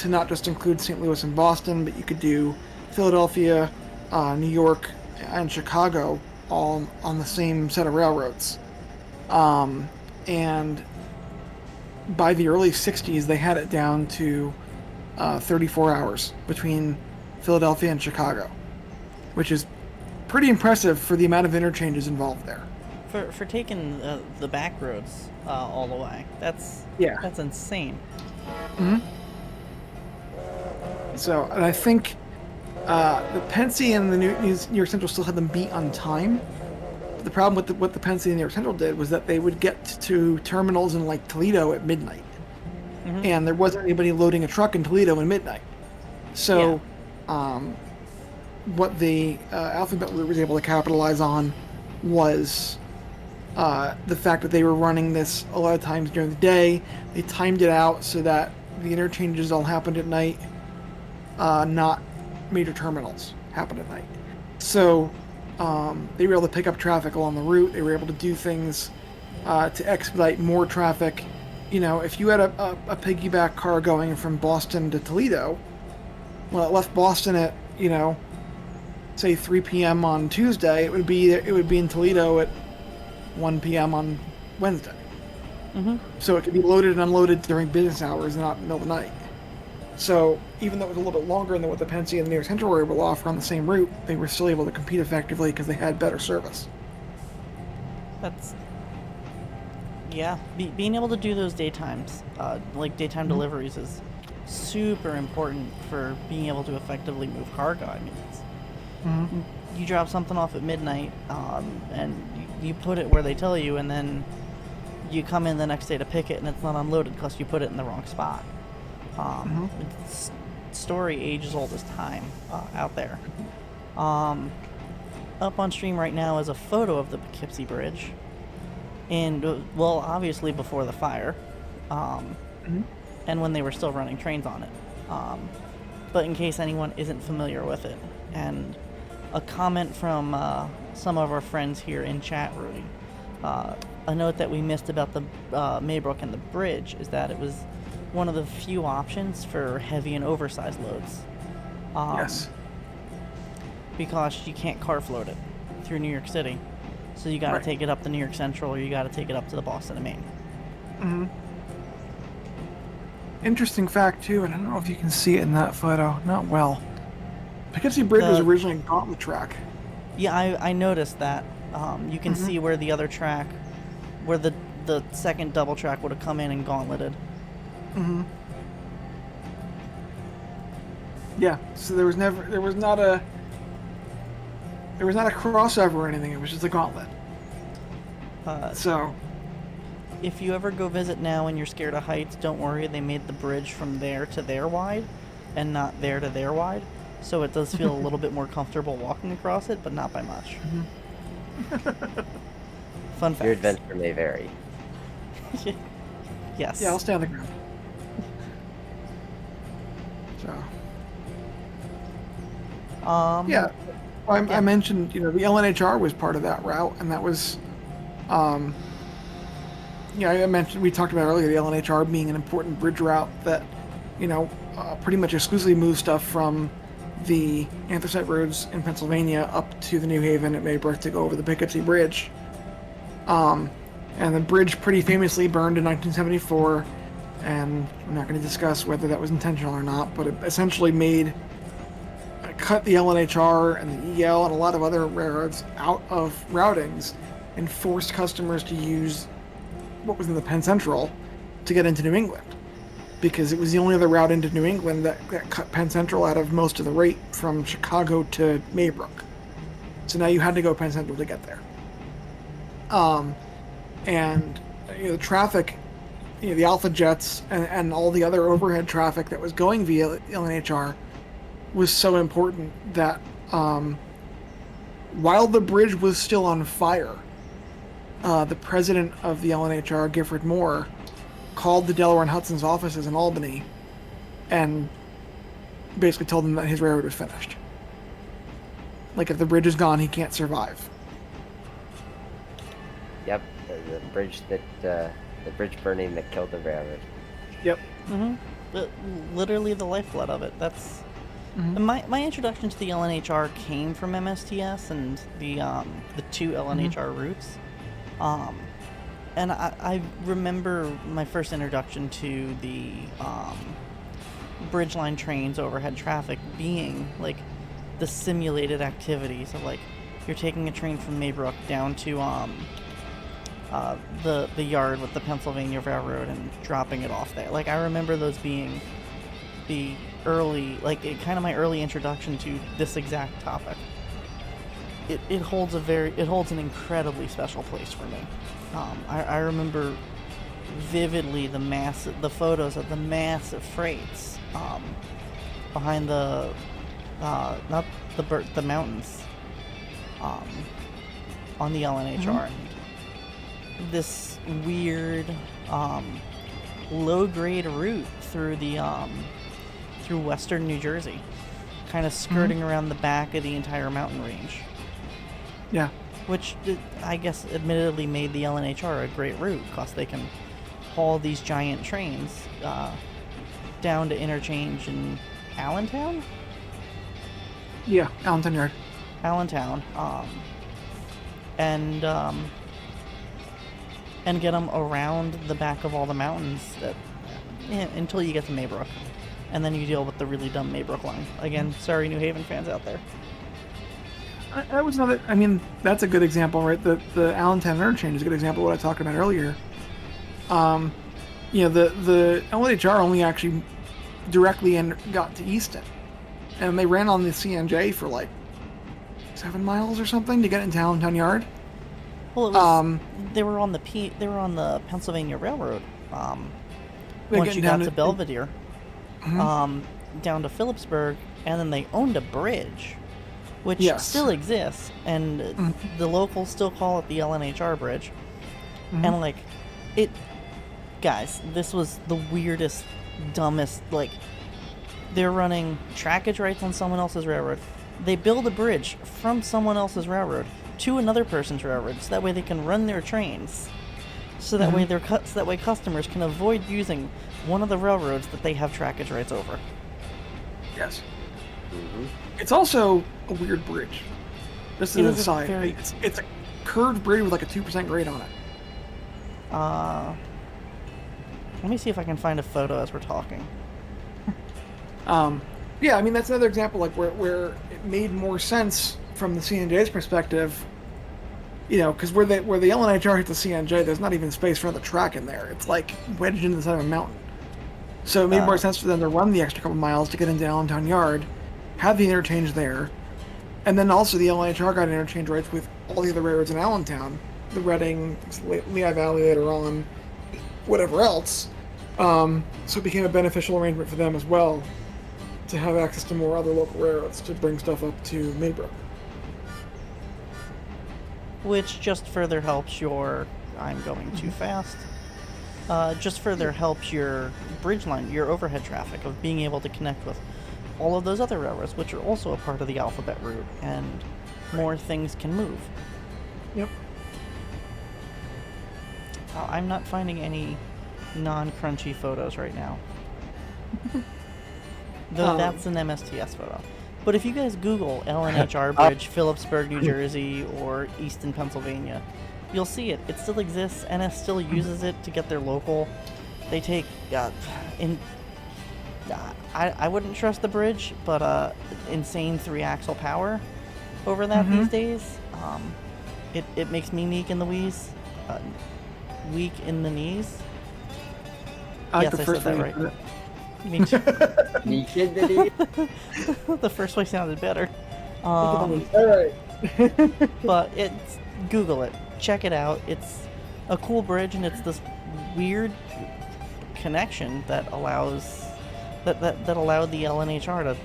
not just include St. Louis and Boston, but you could do Philadelphia, New York, and Chicago all on the same set of railroads. And by the early 60s, they had it down to 34 hours between Philadelphia and Chicago, which is pretty impressive for the amount of interchanges involved there. For taking the back roads all the way, that's insane. Mm-hmm. So, and I think the Pennsy and the New York Central still had them beat on time. But the problem with what the Pennsy and New York Central did was that they would get to terminals in like Toledo at midnight, and there wasn't anybody loading a truck in Toledo at midnight. So, what the Alphabet was able to capitalize on was the fact that they were running this a lot of times during the day. They timed it out so that the interchanges all happened at night, not major terminals happened at night. So they were able to pick up traffic along the route. They were able to do things to expedite more traffic. If you had a piggyback car going from Boston to Toledo, well, it left Boston at say 3 p.m. on Tuesday, it would be in Toledo at 1 p.m. on Wednesday. So it could be loaded and unloaded during business hours, not in the middle of the night. So even though it was a little bit longer than what the Pennsy and the New York Central were able to offer on the same route, they were still able to compete effectively because they had better service. Being able to do those daytimes, like daytime deliveries, is super important for being able to effectively move cargo. I mean, you drop something off at midnight, and you put it where they tell you, and then you come in the next day to pick it, and it's not unloaded because you put it in the wrong spot. It's story ages old as time out there. Up on stream right now is a photo of the Poughkeepsie Bridge, and obviously before the fire, and when they were still running trains on it. But in case anyone isn't familiar with it, and a comment from some of our friends here in chat, Rudy. A note that we missed about the Maybrook and the bridge is that it was one of the few options for heavy and oversized loads. Yes. Because you can't car float it through New York City. So you got to take it up to New York Central, or you got to take it up to the Boston and Maine. Interesting fact, too, and I don't know if you can see it in that photo. Not well. Poughkeepsie Bridge was originally a gauntlet track. Yeah, I noticed that. You can see where the other track, where the second double track would have come in and gauntleted. Yeah, so there was not a crossover or anything. It was just a gauntlet. So if you ever go visit now and you're scared of heights, don't worry. They made the bridge from there to there wide, and not there to there wide. So it does feel a little bit more comfortable walking across it, but not by much. Fun fact. Your adventure may vary. Yes. Yeah, I'll stay on the ground. So. Yeah, I mentioned, the LNHR was part of that route, and that was, I mentioned, we talked about earlier, the LNHR being an important bridge route that, pretty much exclusively moves stuff from the anthracite roads in Pennsylvania up to the New Haven at Maybrook to go over the Poughkeepsie Bridge. And the bridge pretty famously burned in 1974, and I'm not going to discuss whether that was intentional or not, but it essentially cut the LNHR and the EL and a lot of other railroads out of routings and forced customers to use what was in the Penn Central to get into New England. because it was the only other route into New England that cut Penn Central out of most of the rate from Chicago to Maybrook. So now you had to go Penn Central to get there. And the traffic, the Alpha Jets and all the other overhead traffic that was going via LNHR was so important that while the bridge was still on fire, the president of the LNHR, Gifford Moore, called the Delaware and Hudson's offices in Albany and basically told them that his railroad was finished. Like, if the bridge is gone, he can't survive. Yep, the bridge the bridge burning that killed the railroad. Yep. Literally the lifeblood of it. That's my introduction to the LNHR came from MSTS and the two LNHR routes. And I remember my first introduction to the Bridgeline trains overhead traffic being like the simulated activities of like you're taking a train from Maybrook down to the yard with the Pennsylvania Railroad and dropping it off there. Like I remember those being the early, like kind of my early introduction to this exact topic. It holds an incredibly special place for me. I remember vividly the photos of the massive freights behind the not the mountains on the LNHR. And this weird low grade route through the through western New Jersey, kind of skirting around the back of the entire mountain range. Yeah. Which I guess admittedly made the LNHR a great route because they can haul these giant trains down to Interchange in Allentown? Yeah, Allentown Yard. Allentown. And get them around the back of all the mountains until you get to Maybrook. And then you deal with the really dumb Maybrook line. Again, sorry New Haven fans out there. That was another. I mean, that's a good example, right? The Allentown Interchange is a good example of what I talked about earlier. The LHR only actually directly got to Easton, and they ran on the CNJ for like 7 miles or something to get into Allentown Yard. Well, it was, they were on the Pennsylvania Railroad. Once you got to Belvedere, down to Phillipsburg, and then they owned a bridge, which still exists, and the locals still call it the LNHR bridge. And like, guys, this was the weirdest, dumbest. Like, they're running trackage rights on someone else's railroad. They build a bridge from someone else's railroad to another person's railroad, so that way they can run their trains. So that way customers can avoid using one of the railroads that they have trackage rights over. Yes. It's also a weird bridge. Just as an aside, it's a curved bridge with like a 2% grade on it. Let me see if I can find a photo as we're talking. Yeah, I mean that's another example like where it made more sense from the CNJ's perspective. Because where the LNHR hits the CNJ, there's not even space for another track in there. It's like wedged into the side of a mountain. So it made more sense for them to run the extra couple miles to get into Allentown Yard, have the interchange there, and then also the LNHR got interchange rights with all the other railroads in Allentown, the Reading, Lehigh Valley later on, whatever else. So it became a beneficial arrangement for them as well to have access to more other local railroads to bring stuff up to Maybrook. Which just further helps your... I'm going too fast. Just further helps your bridge line, your overhead traffic, of being able to connect with all of those other railroads, which are also a part of the alphabet route, and more things can move. Yep. I'm not finding any non-crunchy photos right now. Though that's an MSTS photo. But if you guys Google LNHR Bridge, Phillipsburg, New Jersey, or Easton, Pennsylvania, you'll see it. It still exists. NS still uses it to get their local. They take I wouldn't trust the bridge, but insane 3-axle power over that these days. It makes me weak in the knees. I like Yes, the I first said way that you right. put it. Me too. Me kidding? The first way sounded better. All right. But it's Google it, check it out. It's a cool bridge, and it's this weird connection that allows that allowed the LNHR to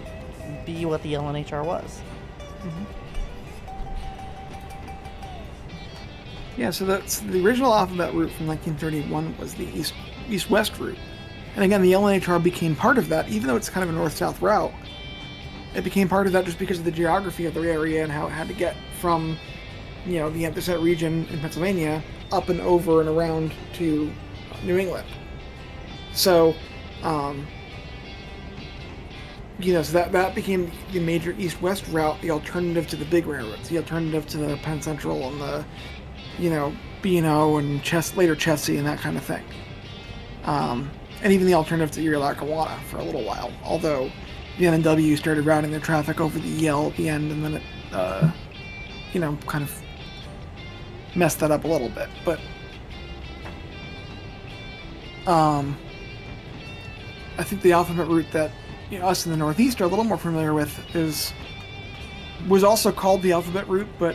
be what the LNHR was. Yeah, so that's the original alphabet route from 1931 was the east-west route. And again, the LNHR became part of that, even though it's kind of a north-south route. It became part of that just because of the geography of the area and how it had to get from, the Anthracite region in Pennsylvania up and over and around to New England. So, so that became the major east-west route, the alternative to the big railroads, the alternative to the Penn Central and the, B&O and later Chessie and that kind of thing. And even the alternative to Erie Lackawanna for a little while, although the N&W started routing their traffic over the Yale at the end, and then it, kind of messed that up a little bit. But I think the alphabet route that us in the Northeast are a little more familiar with was also called the alphabet route, but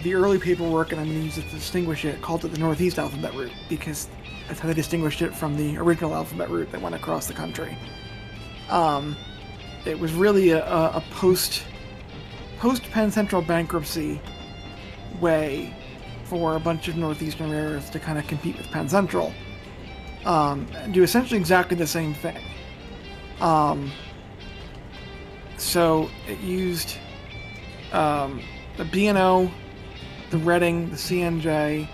the early paperwork, and I'm going to use it to distinguish it, called it the Northeast alphabet route because that's how they distinguished it from the original alphabet route that went across the country. It was really a post Penn Central bankruptcy way for a bunch of northeastern railroads to kind of compete with Penn Central, and do essentially exactly the same thing. So it used the B&O, the Reading, the CNJ,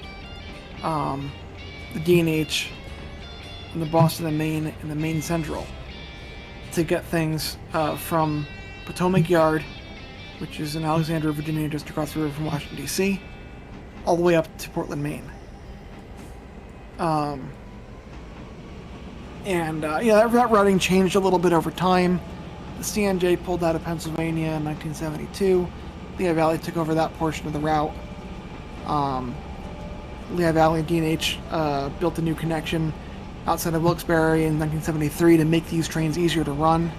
the D&H, and the Boston and Maine, and the Maine Central to get things from Potomac Yard, which is in Alexandria, Virginia, just across the river from Washington, D.C., all the way up to Portland, Maine. That routing changed a little bit over time. The CNJ pulled out of Pennsylvania in 1972. Lehigh Valley took over that portion of the route. Lehigh Valley and D&H built a new connection outside of Wilkes-Barre in 1973 to make these trains easier to run.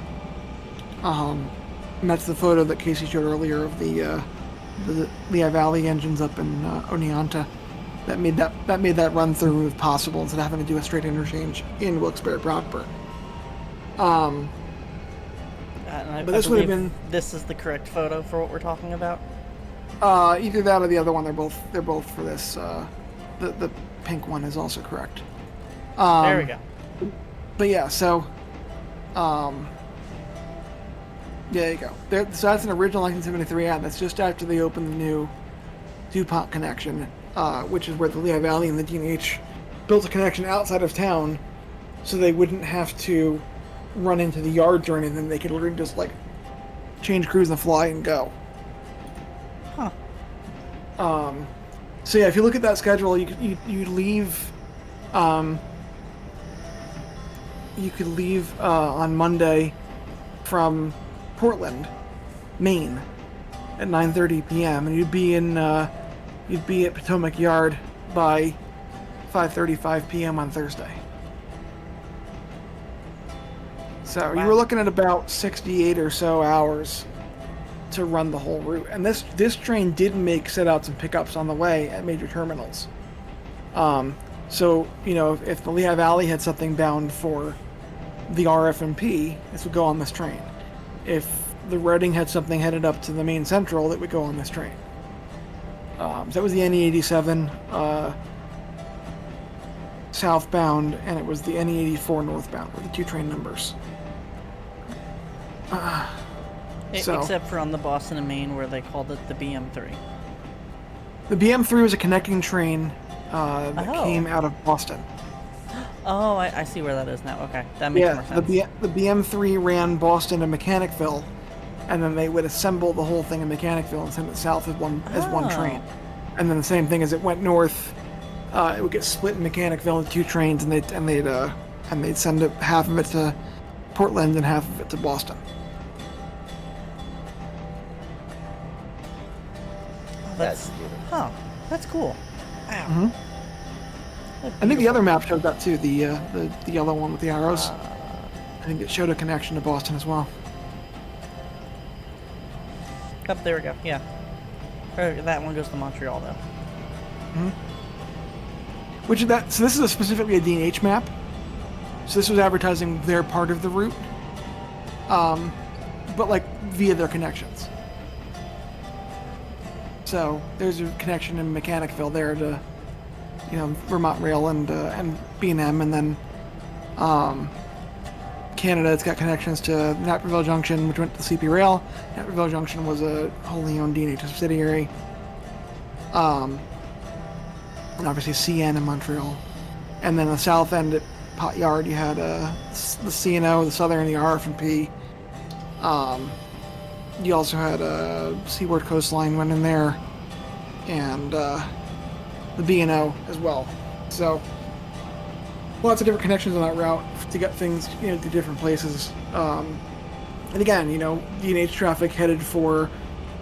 And that's the photo that Casey showed earlier of the Lehigh Valley engines up in Oneonta that made that run through move possible instead of having to do a straight interchange in Wilkes-Barre-Brockburn. But this would have been. This is the correct photo for what we're talking about. Either that or the other one. They're both for this. The pink one is also correct. There we go. But yeah, so. There you go. So that's an original 1973 ad. That's just after they opened the new DuPont connection, which is where the Lehigh Valley and the D&H built a connection outside of town, so they wouldn't have to run into the yards or anything. They could literally just change crews and fly and go. Huh. So yeah, if you look at that schedule, you leave. You could leave on Monday from Portland, Maine, at 9:30 p.m. and you'd be at Potomac Yard by 5:35 p.m. on Thursday. So you were looking at about 68 or so hours to run the whole route. And this train did make sit-outs and pickups on the way at major terminals. So, if the Lehigh Valley had something bound for the RF&P, this would go on this train. If the Reading had something headed up to the Maine Central, it would go on this train. So that was the NE87 southbound, and it was the NE84 northbound, with the two train numbers. Except for on the Boston and Maine, where they called it the BM3. The BM3 was a connecting train that came out of Boston. Oh, I see where that is now. Okay, that makes more sense. The BM3 ran Boston to Mechanicville, and then they would assemble the whole thing in Mechanicville and send it south as one train. And then the same thing as it went north, it would get split in Mechanicville into two trains, and they'd send half of it to Portland and half of it to Boston. That's cool. Wow. Mm-hmm. I think the other map showed that too. The yellow one with the arrows. I think it showed a connection to Boston as well. Oh, there we go. Yeah. That one goes to Montreal, though. So this is specifically a D&H map. So this was advertising their part of the route, but like via their connections. So there's a connection in Mechanicville there to, Vermont Rail and B&M, and then Canada, it's got connections to Naperville Junction, which went to CP Rail. Naperville Junction was a wholly owned D&H subsidiary. And obviously CN in Montreal. And then the south end at Pot Yard, you had the CNO, the Southern, the RF&P. You also had a Seaboard Coastline went in there, and the B&O as well. So lots of different connections on that route to get things to different places. And again, D&H traffic headed for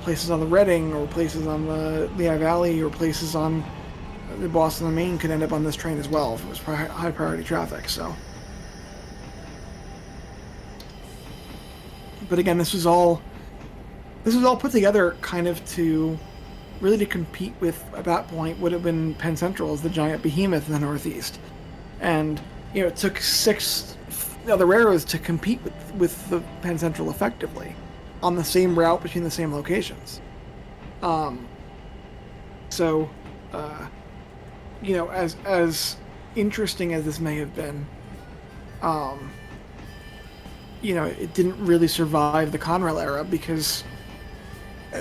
places on the Reading or places on the Lehigh Valley or places on the Boston and Maine could end up on this train as well if it was high priority traffic. So, but again, this was all put together kind of to compete with, at that point, would have been Penn Central as the giant behemoth in the Northeast. And, it took 6 other railroads to compete with the Penn Central effectively on the same route between the same locations. As interesting as this may have been, it didn't really survive the Conrail era, because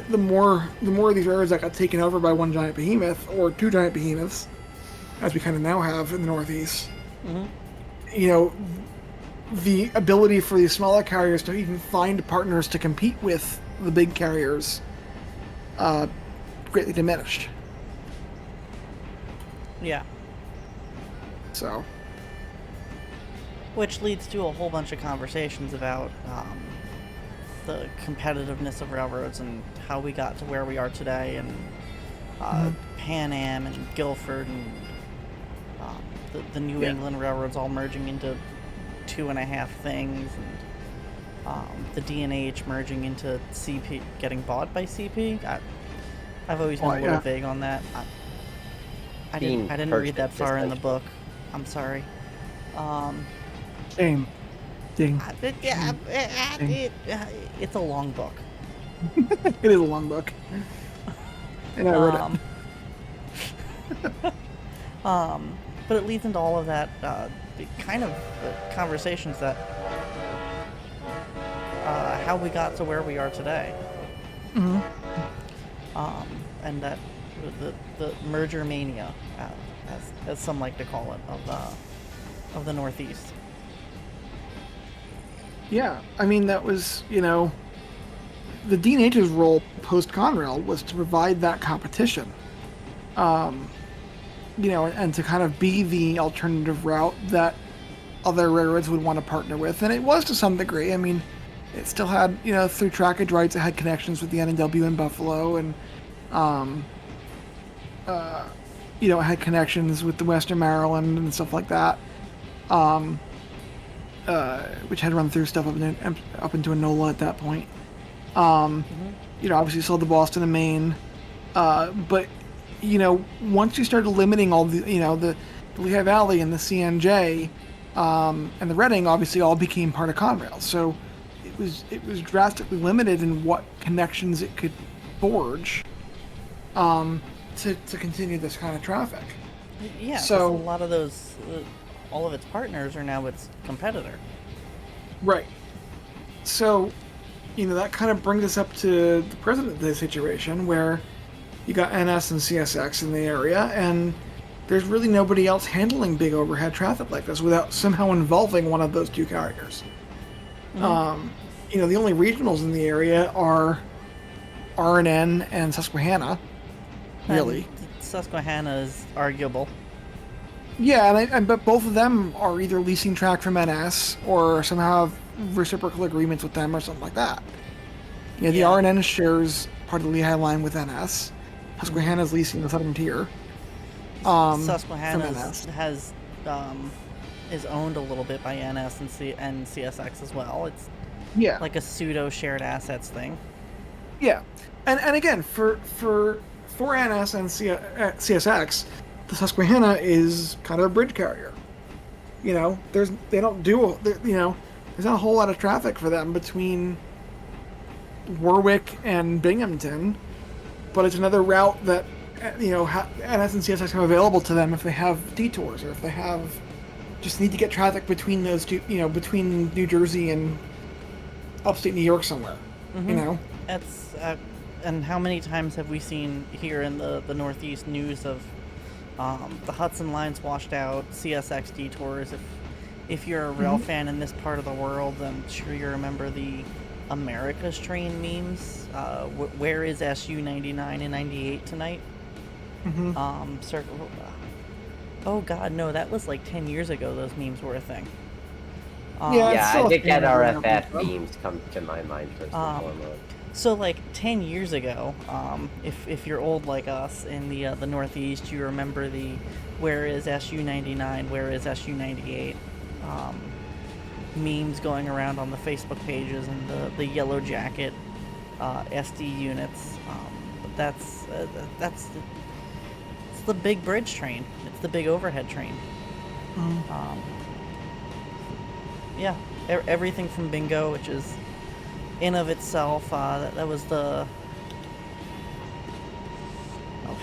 the more of these railroads that got taken over by one giant behemoth or two giant behemoths, as we kind of now have in the Northeast, the ability for these smaller carriers to even find partners to compete with the big carriers greatly diminished. Yeah. So. Which leads to a whole bunch of conversations about the competitiveness of railroads and how we got to where we are today, and Pan Am and Guilford and the New England railroads all merging into 2.5 things, and the D&H merging into CP, getting bought by CP. I've always been a little vague on that. I didn't read that far in the book. I'm sorry. Same. Ding. It's a long book. It is a long book. And I read it. But it leads into all of that kind of conversations that how we got to where we are today. And that the merger mania, as some like to call it, of the Northeast. Yeah, I mean, that was, the D&H's role post-Conrail was to provide that competition. And to kind of be the alternative route that other railroads would want to partner with. And it was to some degree. I mean, it still had, through trackage rights, it had connections with the N&W in Buffalo, and, it had connections with the Western Maryland and stuff like that, which had run through stuff up into Enola at that point. Obviously sold the Boston and Maine, but once you started limiting all the, the Lehigh Valley and the CNJ, and the Reading obviously all became part of Conrail. So it was drastically limited in what connections it could forge, to continue this kind of traffic. Yeah. So a lot of those, all of its partners are now its competitor. Right. So, that kind of brings us up to the present day situation where you got NS and CSX in the area, and there's really nobody else handling big overhead traffic like this without somehow involving one of those two carriers. The only regionals in the area are R&N and Susquehanna, really. And Susquehanna is arguable. Yeah, but both of them are either leasing track from NS or somehow have reciprocal agreements with them or something like that. The R&N shares part of the Lehigh line with NS. Susquehanna's leasing the southern tier. Susquehanna NS. is owned a little bit by NS and CSX as well. It's Yeah. like a pseudo shared assets thing. Yeah, and again for NS and CSX, the Susquehanna is kind of a bridge carrier. You know, there's not a whole lot of traffic for them between Warwick and Binghamton, but it's another route that NS and CSX have available to them if they have detours or if they just need to get traffic between those two, between New Jersey and upstate New York somewhere. Mm-hmm. That's and how many times have we seen here in the Northeast news of the Hudson lines washed out, CSX detours. If you're a rail fan in this part of the world, I'm sure you remember the America's Train memes. Where is SU 99 and 98 tonight? Oh God, no, that was like 10 years ago. Those memes were a thing. I think NRFF memes come to my mind first and foremost. So like 10 years ago, if you're old like us in the Northeast, you remember the where is SU 99, where is SU 98 memes going around on the Facebook pages and the Yellow Jacket SD units. But that's it's the big bridge train. It's the big overhead train. Yeah, everything from Bingo, which is in of itself, that was the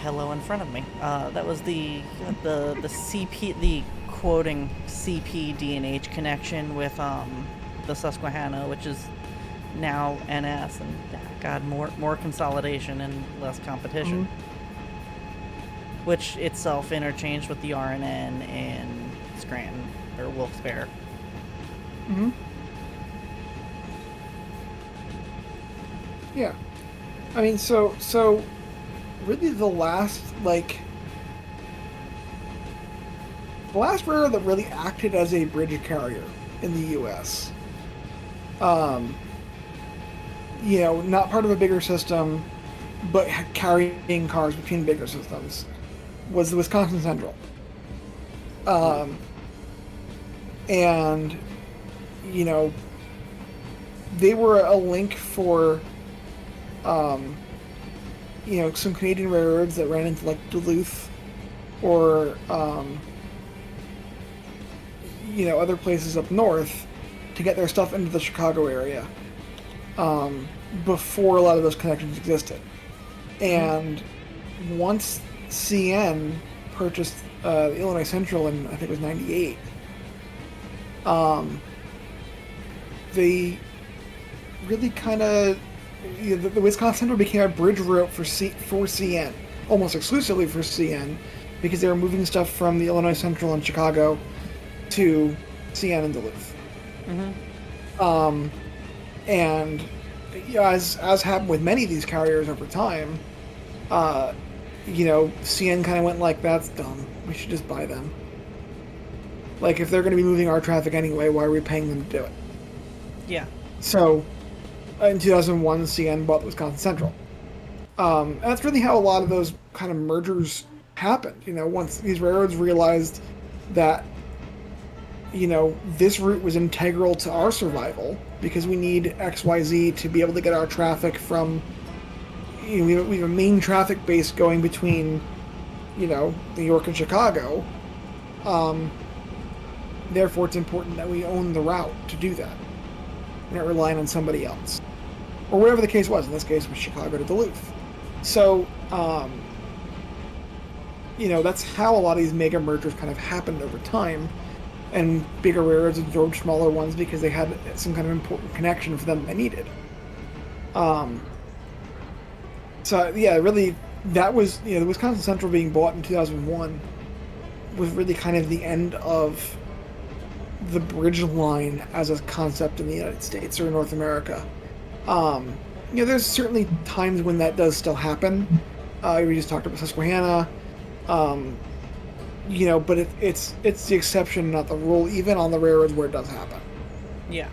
hello in front of me. That was the CP, the quoting CP D&H connection with the Susquehanna, which is now NS, and God, more consolidation and less competition, which itself interchanged with the RNN in Scranton or Wilkes-Barre. Yeah, I mean, so really the last railroad that really acted as a bridge carrier in the U.S. Not part of a bigger system, but carrying cars between bigger systems, was the Wisconsin Central. And they were a link for some Canadian railroads that ran into like Duluth or other places up north to get their stuff into the Chicago area before a lot of those connections existed. And once CN purchased the Illinois Central in, I think it was 98, they really kind of, the Wisconsin Central became a bridge route for CN, almost exclusively for CN, because they were moving stuff from the Illinois Central in Chicago to CN in Duluth. And as happened with many of these carriers over time, CN kind of went like, that's dumb. We should just buy them. Like, if they're going to be moving our traffic anyway, why are we paying them to do it? Yeah. So, in 2001, CN bought the Wisconsin Central. And that's really how a lot of those kind of mergers happened. Once these railroads realized that, this route was integral to our survival because we need XYZ to be able to get our traffic from, we have a main traffic base going between, New York and Chicago. Therefore, it's important that we own the route to do that. We're not relying on somebody else. Or whatever the case was. In this case, it was Chicago to Duluth. So, that's how a lot of these mega mergers kind of happened over time. And bigger railroads absorbed smaller ones because they had some kind of important connection for them they needed. Really, that was, the Wisconsin Central being bought in 2001 was really kind of the end of the bridge line as a concept in the United States or North America. There's certainly times when that does still happen. We just talked about Susquehanna. But it's the exception, not the rule, even on the railroads where it does happen. Yeah.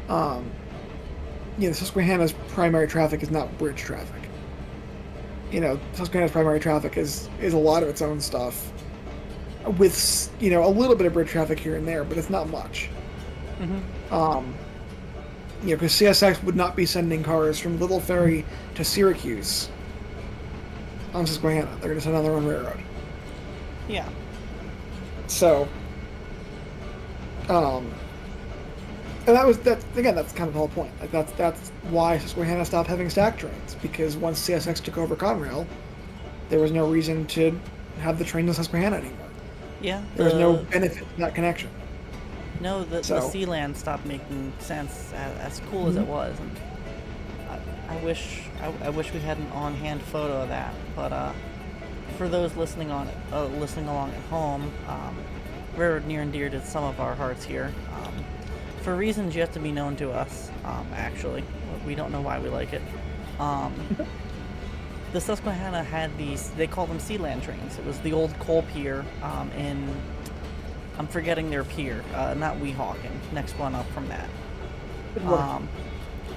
Susquehanna's primary traffic is not bridge traffic. Susquehanna's primary traffic is a lot of its own stuff. with a little bit of bridge traffic here and there, but it's not much. Because CSX would not be sending cars from Little Ferry to Syracuse on Susquehanna. They're going to send on their own railroad. Yeah. So, and that's kind of the whole point. Like that's why Susquehanna stopped having stack trains, because once CSX took over Conrail, there was no reason to have the trains in Susquehanna anymore. Yeah. There was no benefit to that connection. No, the Sealand stopped making sense, as cool as it was, and I wish we had an on-hand photo of that. But for those listening along at home, railroad near and dear to some of our hearts here. For reasons yet to be known to us, actually, we don't know why we like it. The Susquehanna had these, they call them Sealand trains. It was the old coal pier in, I'm forgetting their pier, not Weehawken, next one up from that.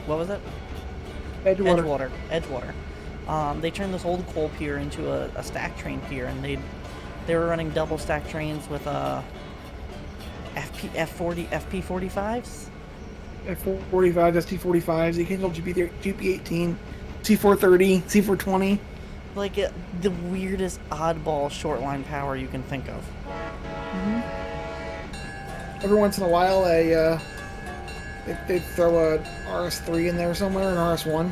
What was it? Edgewater. Edgewater. They turned this old coal pier into a stack train pier, and they were running double stack trains with FP45s? F45s, ST45s, the occasional GP18, C430, C420. Like the weirdest oddball short line power you can think of. Every once in a while, they'd throw a RS3 in there somewhere, an RS1.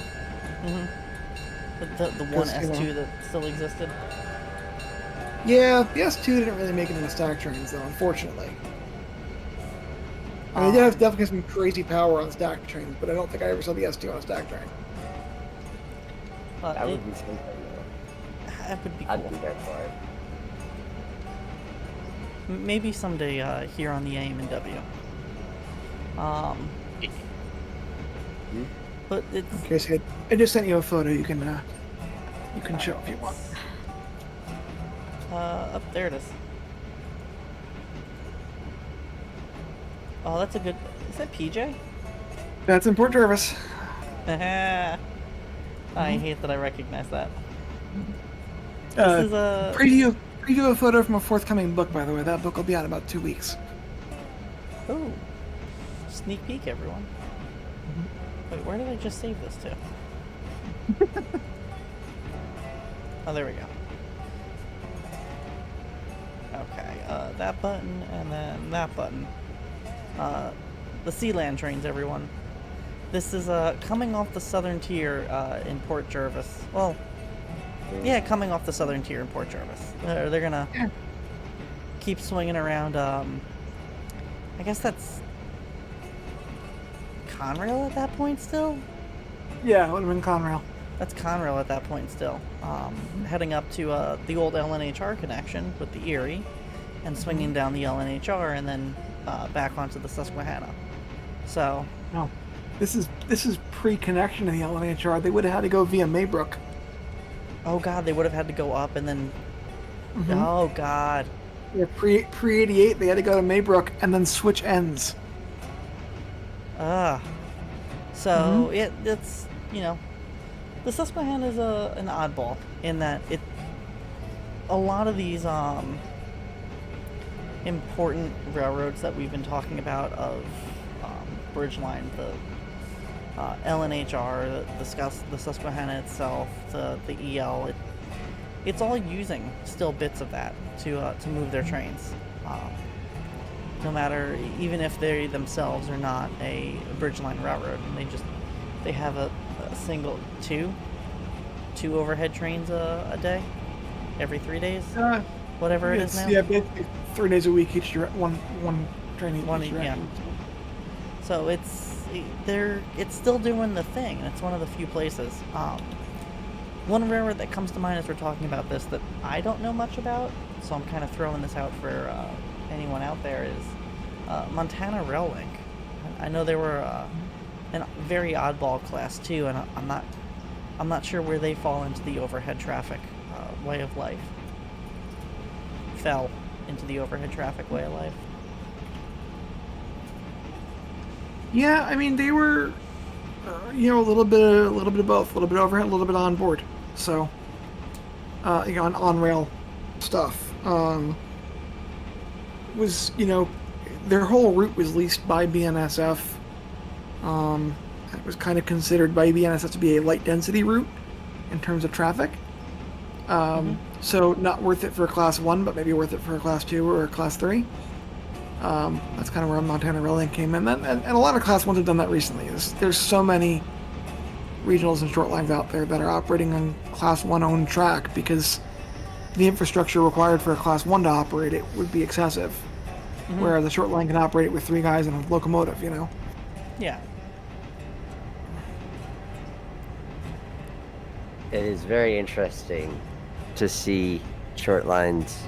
The one S2 that still existed. Yeah, the S2 didn't really make it into stack trains, though, unfortunately. I mean, they definitely have some crazy power on stack trains, but I don't think I ever saw the S2 on a stack train. That would be something, though. That would be cool. I'd be there for it. Maybe someday here on the AM&W. But it's... Okay, so I just sent you a photo. You can show if you want. Up there it is. Oh, that's a good... Is that PJ? That's in Port Jervis. I hate that I recognize that. This is a... Preview a photo from a forthcoming book, by the way. That book will be out in about 2 weeks. Oh. Sneak peek, everyone. Wait, where did I just save this to? Oh, there we go. Okay, that button, and then that button. The Sealand trains, everyone. This is coming off the southern tier in Port Jervis. Well, yeah, coming off the southern tier in Port Jervis. They're gonna keep swinging around. I guess that's Conrail at that point still? Yeah, it would have been Conrail. That's Conrail at that point still. Heading up to the old LNHR connection with the Erie, and swinging down the LNHR, and then back onto the Susquehanna. So no, this is pre-connection to the LNHR. They would have had to go via Maybrook. Oh god, they would have had to go up and then. Oh god. Yeah, pre 88, they had to go to Maybrook and then switch ends. So it's the Susquehanna is an oddball in that a lot of these important railroads that we've been talking about of Bridgeline, the LNHR, the Susquehanna itself, the EL, it's all using still bits of that to move their trains. No matter, even if they themselves are not a Bridgeline railroad, and they have a single two overhead trains a day, every 3 days, whatever it is now. Yeah, basically 3 days a week each one train each direction. Yeah. So it's still doing the thing, and it's one of the few places. One railroad that comes to mind as we're talking about this that I don't know much about, so I'm kind of throwing this out for anyone out there, is Montana Rail Link. I know they were a very oddball class too, and I'm not sure where they fall into the overhead traffic way of life. Fell into the overhead traffic way of life. Yeah, I mean they were, a little bit of both, a little bit overhead, a little bit on board. So, on rail stuff. was, their whole route was leased by BNSF. It was kind of considered by BNSF to be a light density route in terms of traffic. So not worth it for a class 1, but maybe worth it for a class 2 or a class 3. That's kind of where Montana Rail came in. And a lot of class 1s have done that recently. There's so many regionals and short lines out there that are operating on class 1 owned track because the infrastructure required for a class 1 to operate it would be excessive. Whereas a short line can operate with 3 guys and a locomotive, Yeah. It is very interesting to see short lines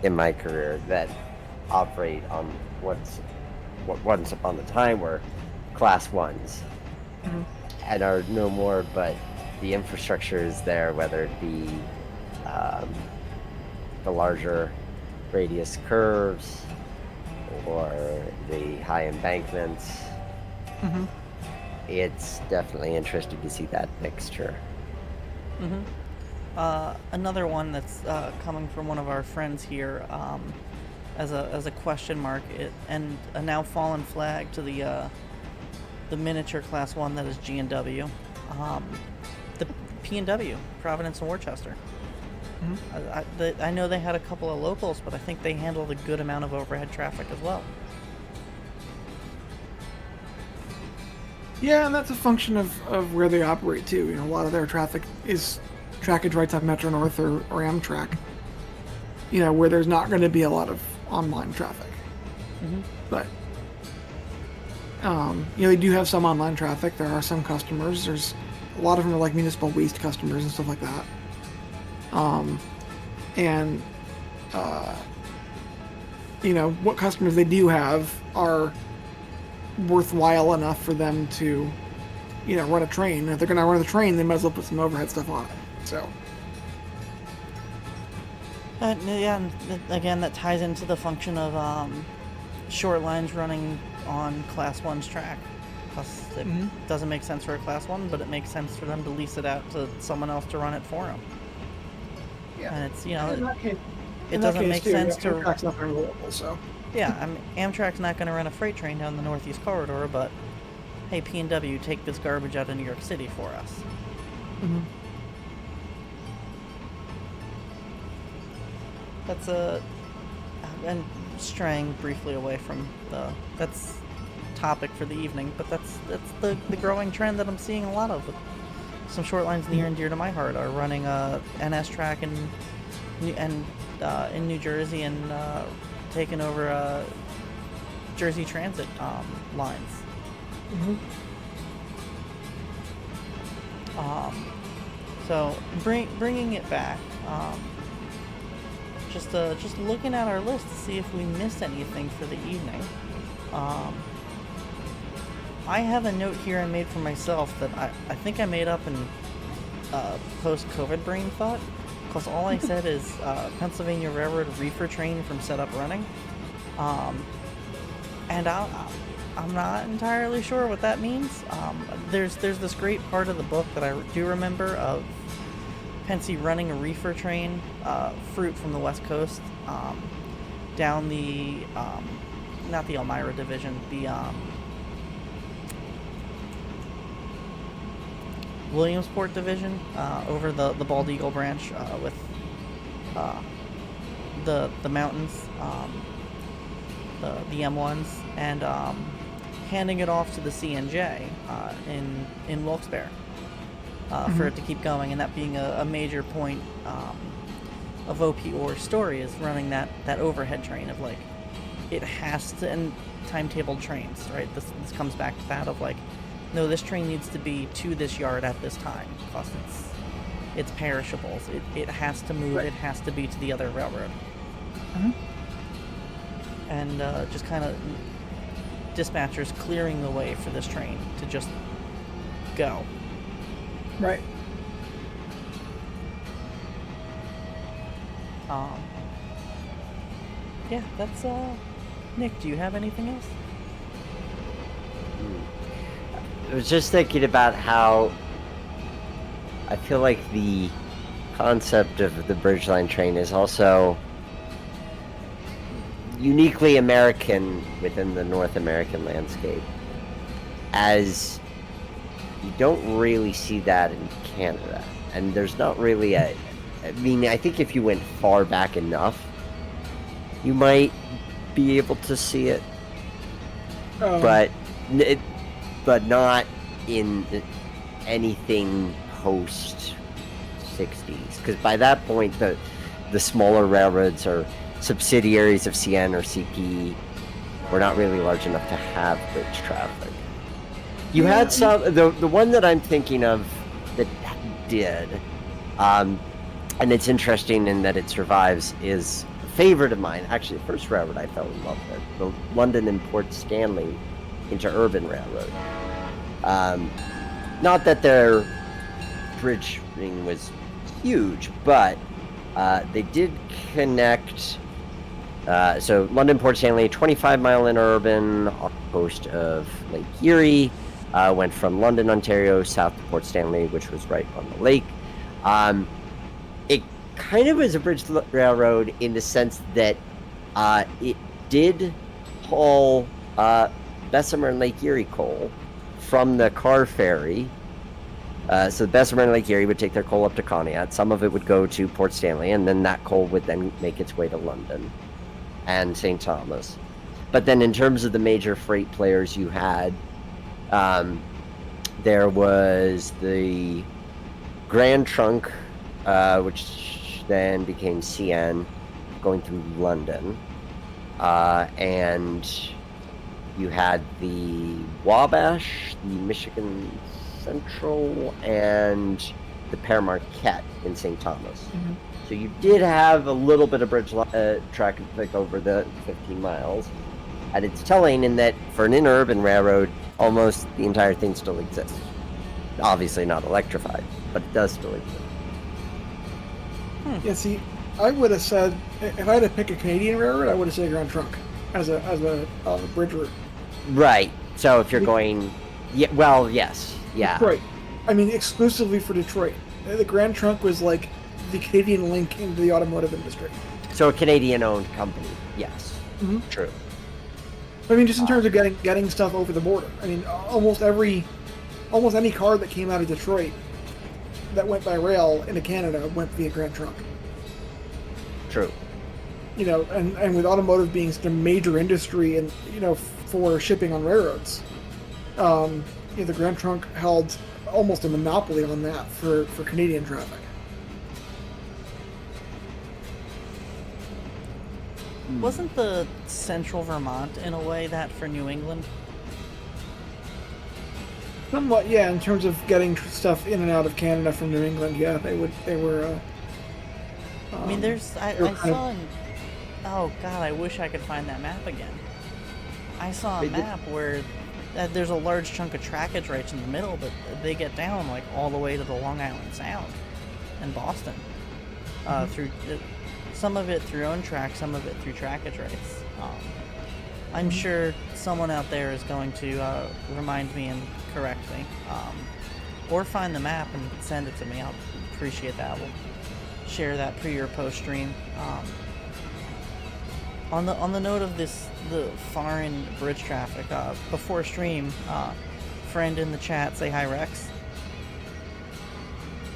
in my career that operate on what once upon a time were class 1s and are no more, but the infrastructure is there, whether it be the larger radius curves or the high embankments. It's definitely interesting to see that mixture. Another one that's coming from one of our friends here as a question mark, and a now fallen flag to the miniature class 1 that is G&W, the P&W, Providence and Worcester. I know they had a couple of locals, but I think they handled a good amount of overhead traffic as well. Yeah, and that's a function of where they operate too. A lot of their traffic is trackage rights on Metro North or Amtrak. Where there's not going to be a lot of online traffic. But they do have some online traffic. There are some customers. There's a lot of them are like municipal waste customers and stuff like that. What customers they do have are worthwhile enough for them to, run a train. If they're going to run a train, they might as well put some overhead stuff on it. So. Yeah, and again, that ties into the function of short lines running on Class 1's track. Plus, it doesn't make sense for a Class 1, but it makes sense for them to lease it out to someone else to run it for them. Yeah. And it's, it doesn't make sense to... Amtrak's not very local, so. Yeah, I mean, Amtrak's not going to run a freight train down the Northeast Corridor, but hey, P&W, take this garbage out of New York City for us. That's and straying briefly away from that's topic for the evening, but that's the growing trend that I'm seeing a lot of. Some short lines near and dear to my heart are running a NS track in New Jersey and taking over Jersey Transit lines. So bringing it back. Just looking at our list to see if we missed anything for the evening. I have a note here I made for myself that I think I made up in post-COVID brain thought, because all I said is Pennsylvania Railroad reefer train from setup running. And I'm not entirely sure what that means. There's this great part of the book that I do remember of Pensy running a reefer train, fruit from the West Coast, down the, not the Elmira division, the Williamsport division, over the Bald Eagle branch, with the mountains, the M1s, and handing it off to the CNJ in Wilkes-Barre. For it to keep going, and that being a major point of OP Orr's story is running that overhead train of like, it has to, and timetabled trains, right? This comes back to that of like, no, this train needs to be to this yard at this time, because it's perishables. It has to move, it has to be to the other railroad. And just kind of dispatchers clearing the way for this train to just go. Right. Yeah, that's Nick, do you have anything else? I was just thinking about how I feel like the concept of the Bridgeline train is also uniquely American within the North American landscape, as you don't really see that in Canada. And there's not really I mean, I think if you went far back enough, you might be able to see it, but not in anything post 60s, because by that point the smaller railroads are subsidiaries of CN or CP. Were not really large enough to have bridge traffic. You had some, the one that I'm thinking of that did, and it's interesting in that it survives, is a favorite of mine. Actually, the first railroad I fell in love with, the London and Port Stanley Interurban Railroad. Not that their bridging was huge, but they did connect. So London Port Stanley, 25-mile interurban off the coast of Lake Erie, went from London, Ontario, south to Port Stanley, which was right on the lake. It kind of was a bridge railroad in the sense that it did haul Bessemer and Lake Erie coal from the car ferry. So Bessemer and Lake Erie would take their coal up to Conneaut. Some of it would go to Port Stanley, and then that coal would then make its way to London and St. Thomas. But then in terms of the major freight players you had, there was the Grand Trunk, which then became CN, going through London. And you had the Wabash, the Michigan Central, and the Père Marquette in St. Thomas. Mm-hmm. So you did have a little bit of bridge traffic over the 15 miles. And it's telling in that for an interurban railroad, almost the entire thing still exists. Obviously not electrified, but it does still exist. Yeah, see, I would have said, if I had to pick a Canadian railroad, I would have said Grand Trunk as a bridge route. Right. So if you're going, yeah, well, yes, yeah. Right. I mean, exclusively for Detroit. The Grand Trunk was like the Canadian link into the automotive industry. So a Canadian-owned company, yes. Mm-hmm. True. I mean, just in terms of getting stuff over the border. I mean, almost any car that came out of Detroit that went by rail into Canada went via Grand Trunk. True. You know, and with automotive being such a major industry and, you know, for shipping on railroads, you know, the Grand Trunk held almost a monopoly on that for Canadian traffic. Wasn't the Central Vermont in a way that for New England? Somewhat, yeah. In terms of getting stuff in and out of Canada from New England, yeah, they were. I mean, I saw. Oh God, I wish I could find that map again. I saw a map where there's a large chunk of trackage rights in the middle, but they get down like all the way to the Long Island Sound and Boston, through. Some of it through own track, some of it through trackage rights. I'm sure someone out there is going to remind me and correct me, or find the map and send it to me. I'll appreciate that. We'll share that pre or post stream. On the note of the foreign bridge traffic, before stream, friend in the chat, say hi, Rex.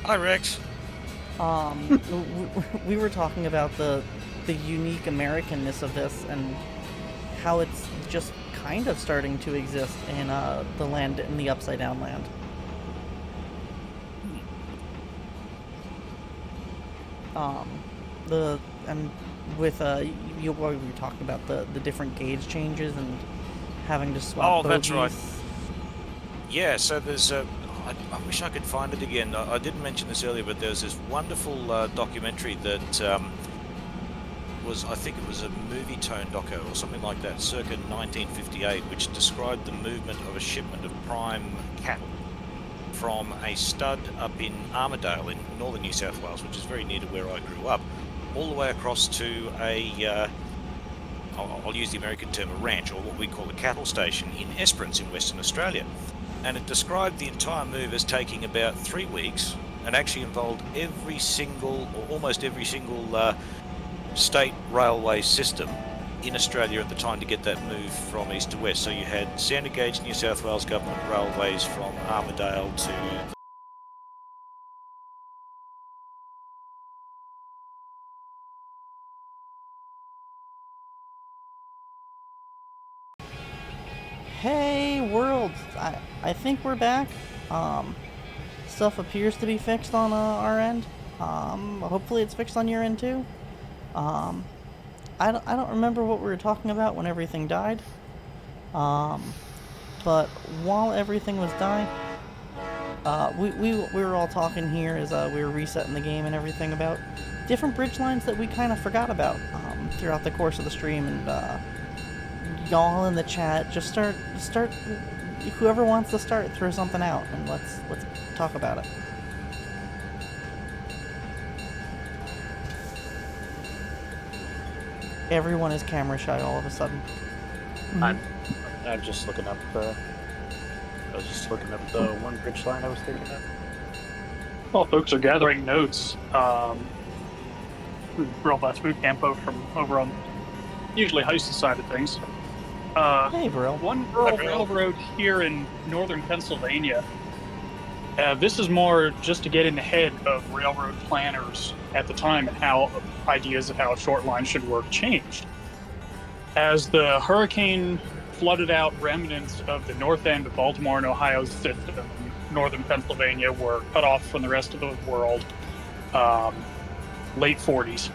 Hi, Rex. We were talking about the unique Americanness of this and how it's just kind of starting to exist in the land, in the upside down land. We were talking about the different gauge changes and having to swap bogies. That's right. Yeah, so there's I wish I could find it again. I didn't mention this earlier, but there's this wonderful documentary that I think it was a movie tone doco or something like that, circa 1958, which described the movement of a shipment of prime cattle from a stud up in Armidale in northern New South Wales, which is very near to where I grew up, all the way across to I'll use the American term, a ranch, or what we call a cattle station in Esperance in Western Australia. And it described the entire move as taking about 3 weeks and actually involved every single, or almost every single, state railway system in Australia at the time to get that move from east to west. So you had standard gauge New South Wales government railways from Armidale to Hey, world! I think we're back. Stuff appears to be fixed on our end. Hopefully it's fixed on your end too. I don't remember what we were talking about when everything died. But while everything was dying, we were all talking here as we were resetting the game and everything about different bridge lines that we kind of forgot about throughout the course of the stream, and y'all in the chat just start. Whoever wants to start, throw something out, and let's talk about it. Everyone is camera shy all of a sudden. I'm just looking up the. I was just looking up the one bridge line I was thinking of. While folks are gathering notes, Real Blast Boot Camp from over on usually Heist's side of things. Hey, bro. One rural railroad here in northern Pennsylvania. This is more just to get in the head of railroad planners at the time and how ideas of how a short line should work changed. As the hurricane flooded out remnants of the north end of Baltimore and Ohio's system, northern Pennsylvania were cut off from the rest of the world, late 40s.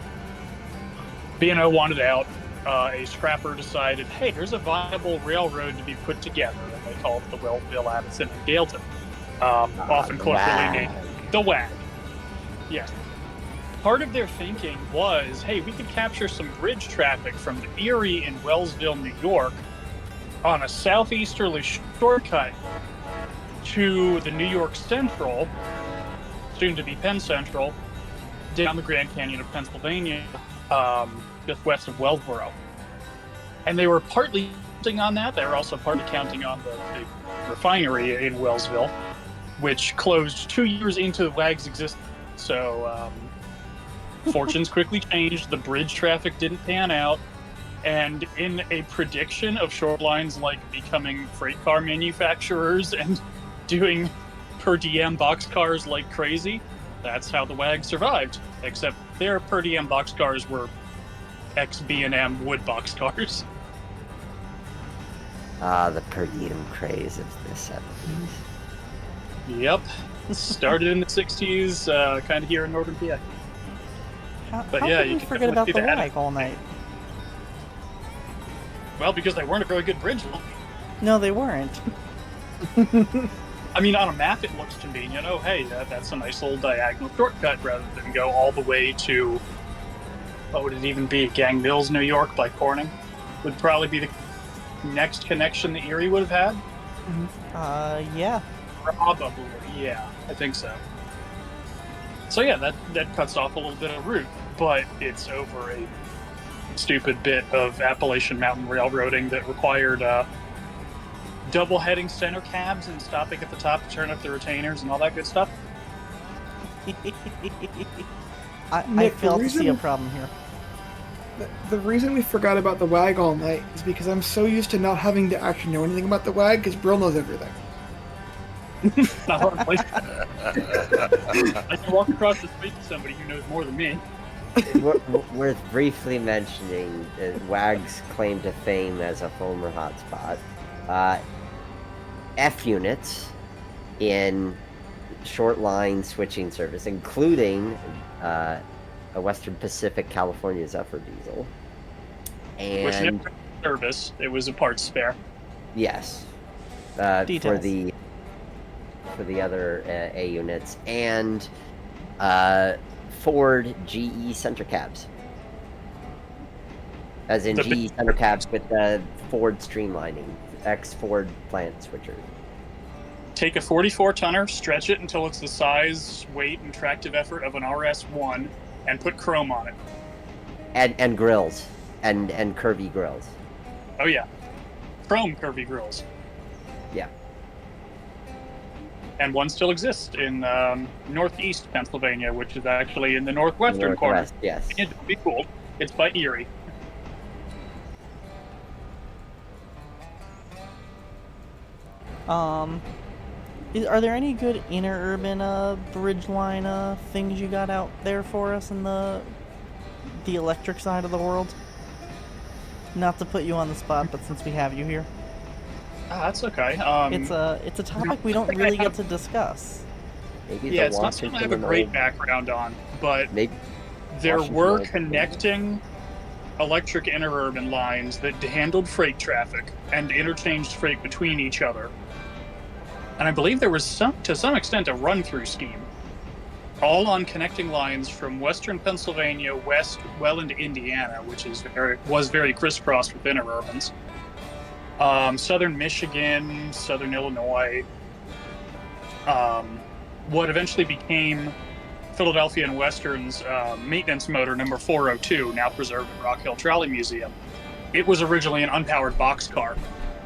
B&O wanted out. A scrapper decided, hey, there's a viable railroad to be put together, and they called it the Wellsville, Addison, and Gailton. Often colloquially named the WAG. Yes. Part of their thinking was, hey, we could capture some bridge traffic from the Erie in Wellsville, New York, on a southeasterly shortcut to the New York Central, soon to be Penn Central, down the Grand Canyon of Pennsylvania, just west of Wellsboro. And they were partly counting on that. They were also partly counting on the refinery in Wellsville, which closed 2 years into the WAG's existence. So fortunes quickly changed. The bridge traffic didn't pan out. And in a prediction of short lines like becoming freight car manufacturers and doing per diem boxcars like crazy, that's how the WAG survived. Except their per diem boxcars were ex-B&M wood boxcars. The per diem craze of the 70s. Yep. Started in the 60s, kind of here in northern PA. But how yeah, could you we can forget about the definitely see the WAG all night? Well, because they weren't a very good bridge line. No, they weren't. I mean, on a map it looks convenient. Oh, hey, that's a nice little diagonal shortcut rather than go all the way to, what would it even be, Gang Mills, New York by Corning? Would probably be the next connection that Erie would have had. Yeah. Probably, yeah, I think so. So yeah, that cuts off a little bit of route, but it's over a stupid bit of Appalachian Mountain railroading that required double-heading center cabs and stopping at the top to turn up the retainers and all that good stuff. I Nick, fail the to see a problem here. The reason we forgot about the WAG all night is because I'm so used to not having to actually know anything about the WAG because Brill knows everything. Not hard place. I can walk across the street to somebody who knows more than me. Worth briefly mentioning WAG's claim to fame as a former hotspot. F units in short line switching service, including a Western Pacific California Zephyr diesel. Which And never service. It was a parts spare. yes, Details. for the other A units, and Ford GE center cabs, as in The GE center cabs with Ford streamlining, ex-Ford plant switcher. Take a 44-tonner, stretch it until it's the size, weight, and tractive effort of an RS-1, and put chrome on it. And grills, and curvy grills. Oh yeah, chrome curvy grills. Yeah. And one still exists in northeast Pennsylvania, which is actually in the northwestern corner. Northwest, yes. It'd be cool. It's by Erie. Are there any good interurban bridge line things you got out there for us in the electric side of the world? Not to put you on the spot, but since we have you here, That's okay. it's a topic we don't think I really get have- to discuss. Maybe Yeah, the it's not something I have a Washington great old- background on, but Maybe there Washington were old- connecting electric interurban lines that handled freight traffic and interchanged freight between each other. And I believe there was to some extent, a run-through scheme, all on connecting lines from western Pennsylvania west well into Indiana, which was very crisscrossed with interurbans. Southern Michigan, southern Illinois, what eventually became Philadelphia and Western's maintenance motor number 402, now preserved at Rock Hill Trolley Museum. It was originally an unpowered boxcar,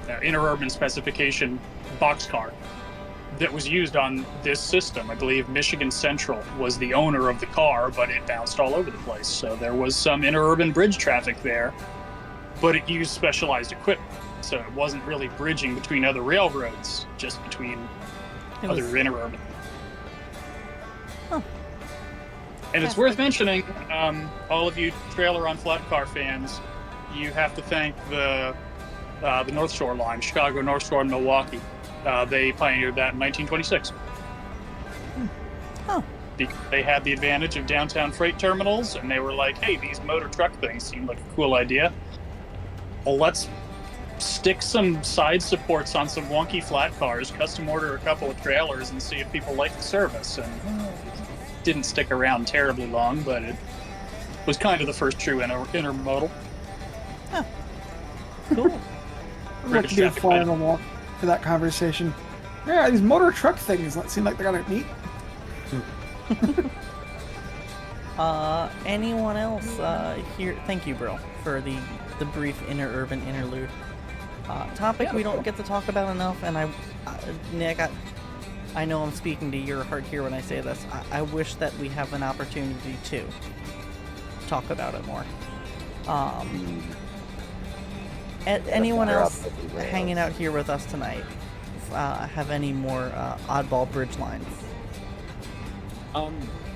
interurban specification boxcar, that was used on this system. I believe Michigan Central was the owner of the car, but it bounced all over the place. So there was some interurban bridge traffic there, but it used specialized equipment. So it wasn't really bridging between other railroads, just between other interurban. Huh. And it's worth mentioning, all of you trailer on flat car fans, you have to thank the North Shore line, Chicago, North Shore, and Milwaukee. They pioneered that in 1926. Huh. Because they had the advantage of downtown freight terminals, and they were like, hey, these motor truck things seem like a cool idea. Well, let's stick some side supports on some wonky flat cars, custom order a couple of trailers, and see if people like the service. And it didn't stick around terribly long, but it was kind of the first true intermodal. Huh. Cool. I'd like to be a fly on the wall for that conversation. Yeah, these motor truck things that seem like they're gonna neat. Anyone else here? Thank you, Brill, for the brief interurban interlude. Topic we don't get to talk about enough, and Nick, I know I'm speaking to your heart here when I say this. I wish that we have an opportunity to talk about it more. Anyone else hanging out here with us tonight have any more oddball bridge lines?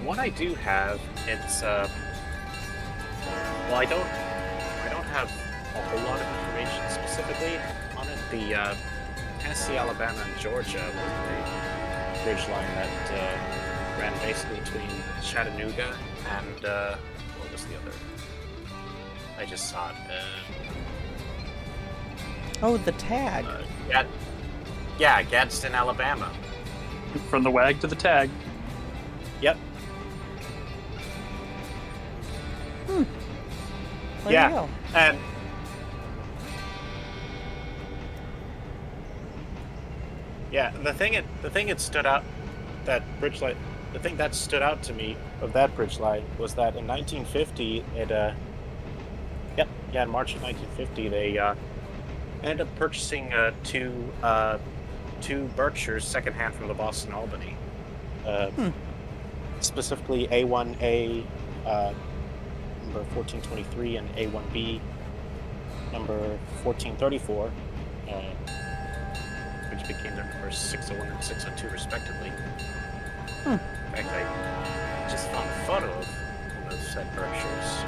One I do have, it's well, I don't have a whole lot of information specifically on it. The Tennessee, Alabama, and Georgia was a bridge line that ran basically between Chattanooga and what was the other? I just saw it. Oh, the tag. Gadsden, Alabama. From the wag to the tag. Yep. There yeah, you go. and yeah, the thing that stood out, that bridge line, the thing that stood out to me of that bridge line was that in 1950, in March of 1950, they ended up purchasing two Berkshires secondhand from the Boston Albany, specifically A1A number 1423 and A1B number 1434, which became their numbers 601 and 602 respectively. In fact, I just found a photo of one of those said Berkshires.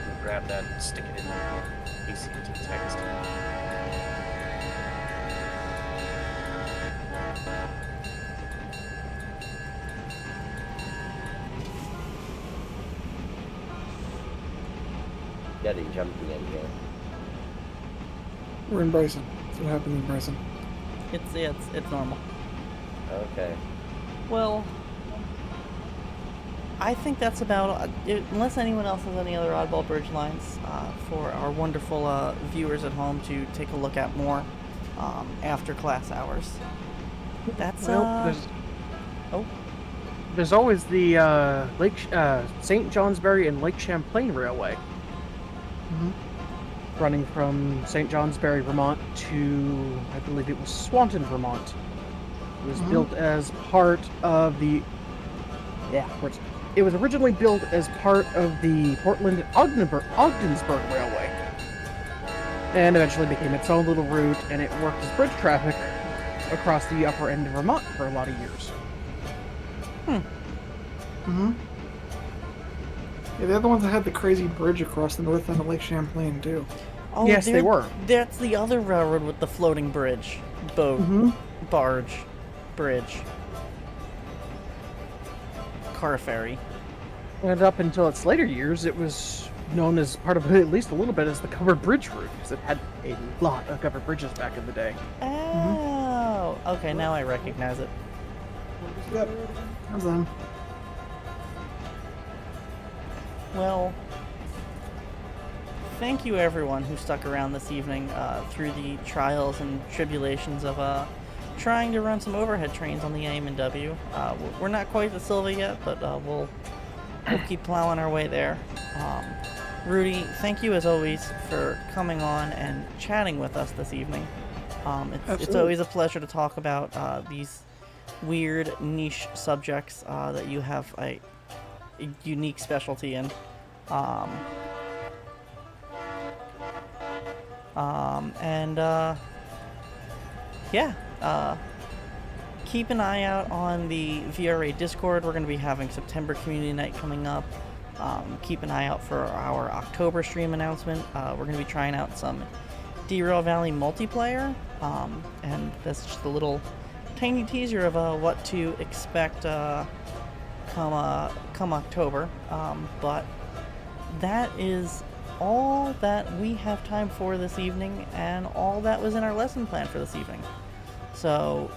We'll grab that and stick it in the ACT text. Getting jumpy in here. We're in Bryson. That's what happened in Bryson. It's normal. Okay. Well, I think that's about unless anyone else has any other oddball bridge lines for our wonderful viewers at home to take a look at more after class hours. That's There's always the St. Johnsbury and Lake Champlain Railway, running from St. Johnsbury, Vermont to, I believe it was Swanton, Vermont. It was built as part of the It was originally built as part of the Portland Ogdensburg Railway. and eventually became its own little route, and it worked as bridge traffic across the upper end of Vermont for a lot of years. Mm-hmm. Yeah, they're the ones that had the crazy bridge across the north end of Lake Champlain, too. Oh, Yes, they were. That's the other railroad with the floating bridge, boat, Mm-hmm. barge, bridge, car ferry. And up until its later years, it was known as part of at least a little bit as the covered bridge route, because it had a lot of covered bridges back in the day. Oh, okay, now I recognize it. Yep. How's them? Well, thank you everyone who stuck around this evening through the trials and tribulations of trying to run some overhead trains on the AM&W. We're not quite the Silva yet, but we'll keep plowing our way there. Rudy, thank you as always for coming on and chatting with us this evening. It's Absolutely. always a pleasure to talk about these weird niche subjects that you have a unique specialty in. Keep an eye out on the VRA Discord. We're going to be having September Community Night coming up. Keep an eye out for our October stream announcement. We're going to be trying out some Derail Valley multiplayer, and that's just a little tiny teaser of what to expect come October. But that is all that we have time for this evening, and all that was in our lesson plan for this evening. So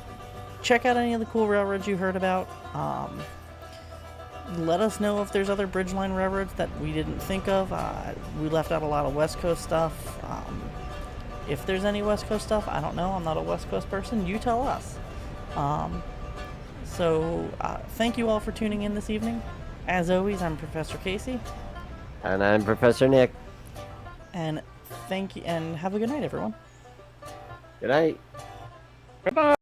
check out any of the cool railroads you heard about. Let us know if there's other Bridgeline railroads that we didn't think of. We left out a lot of West Coast stuff. If there's any West Coast stuff, I don't know. I'm not a West Coast person. You tell us. Thank you all for tuning in this evening. As always, I'm Professor Casey. And I'm Professor Nick. And thank you, and have a good night, everyone. Good night. Goodbye.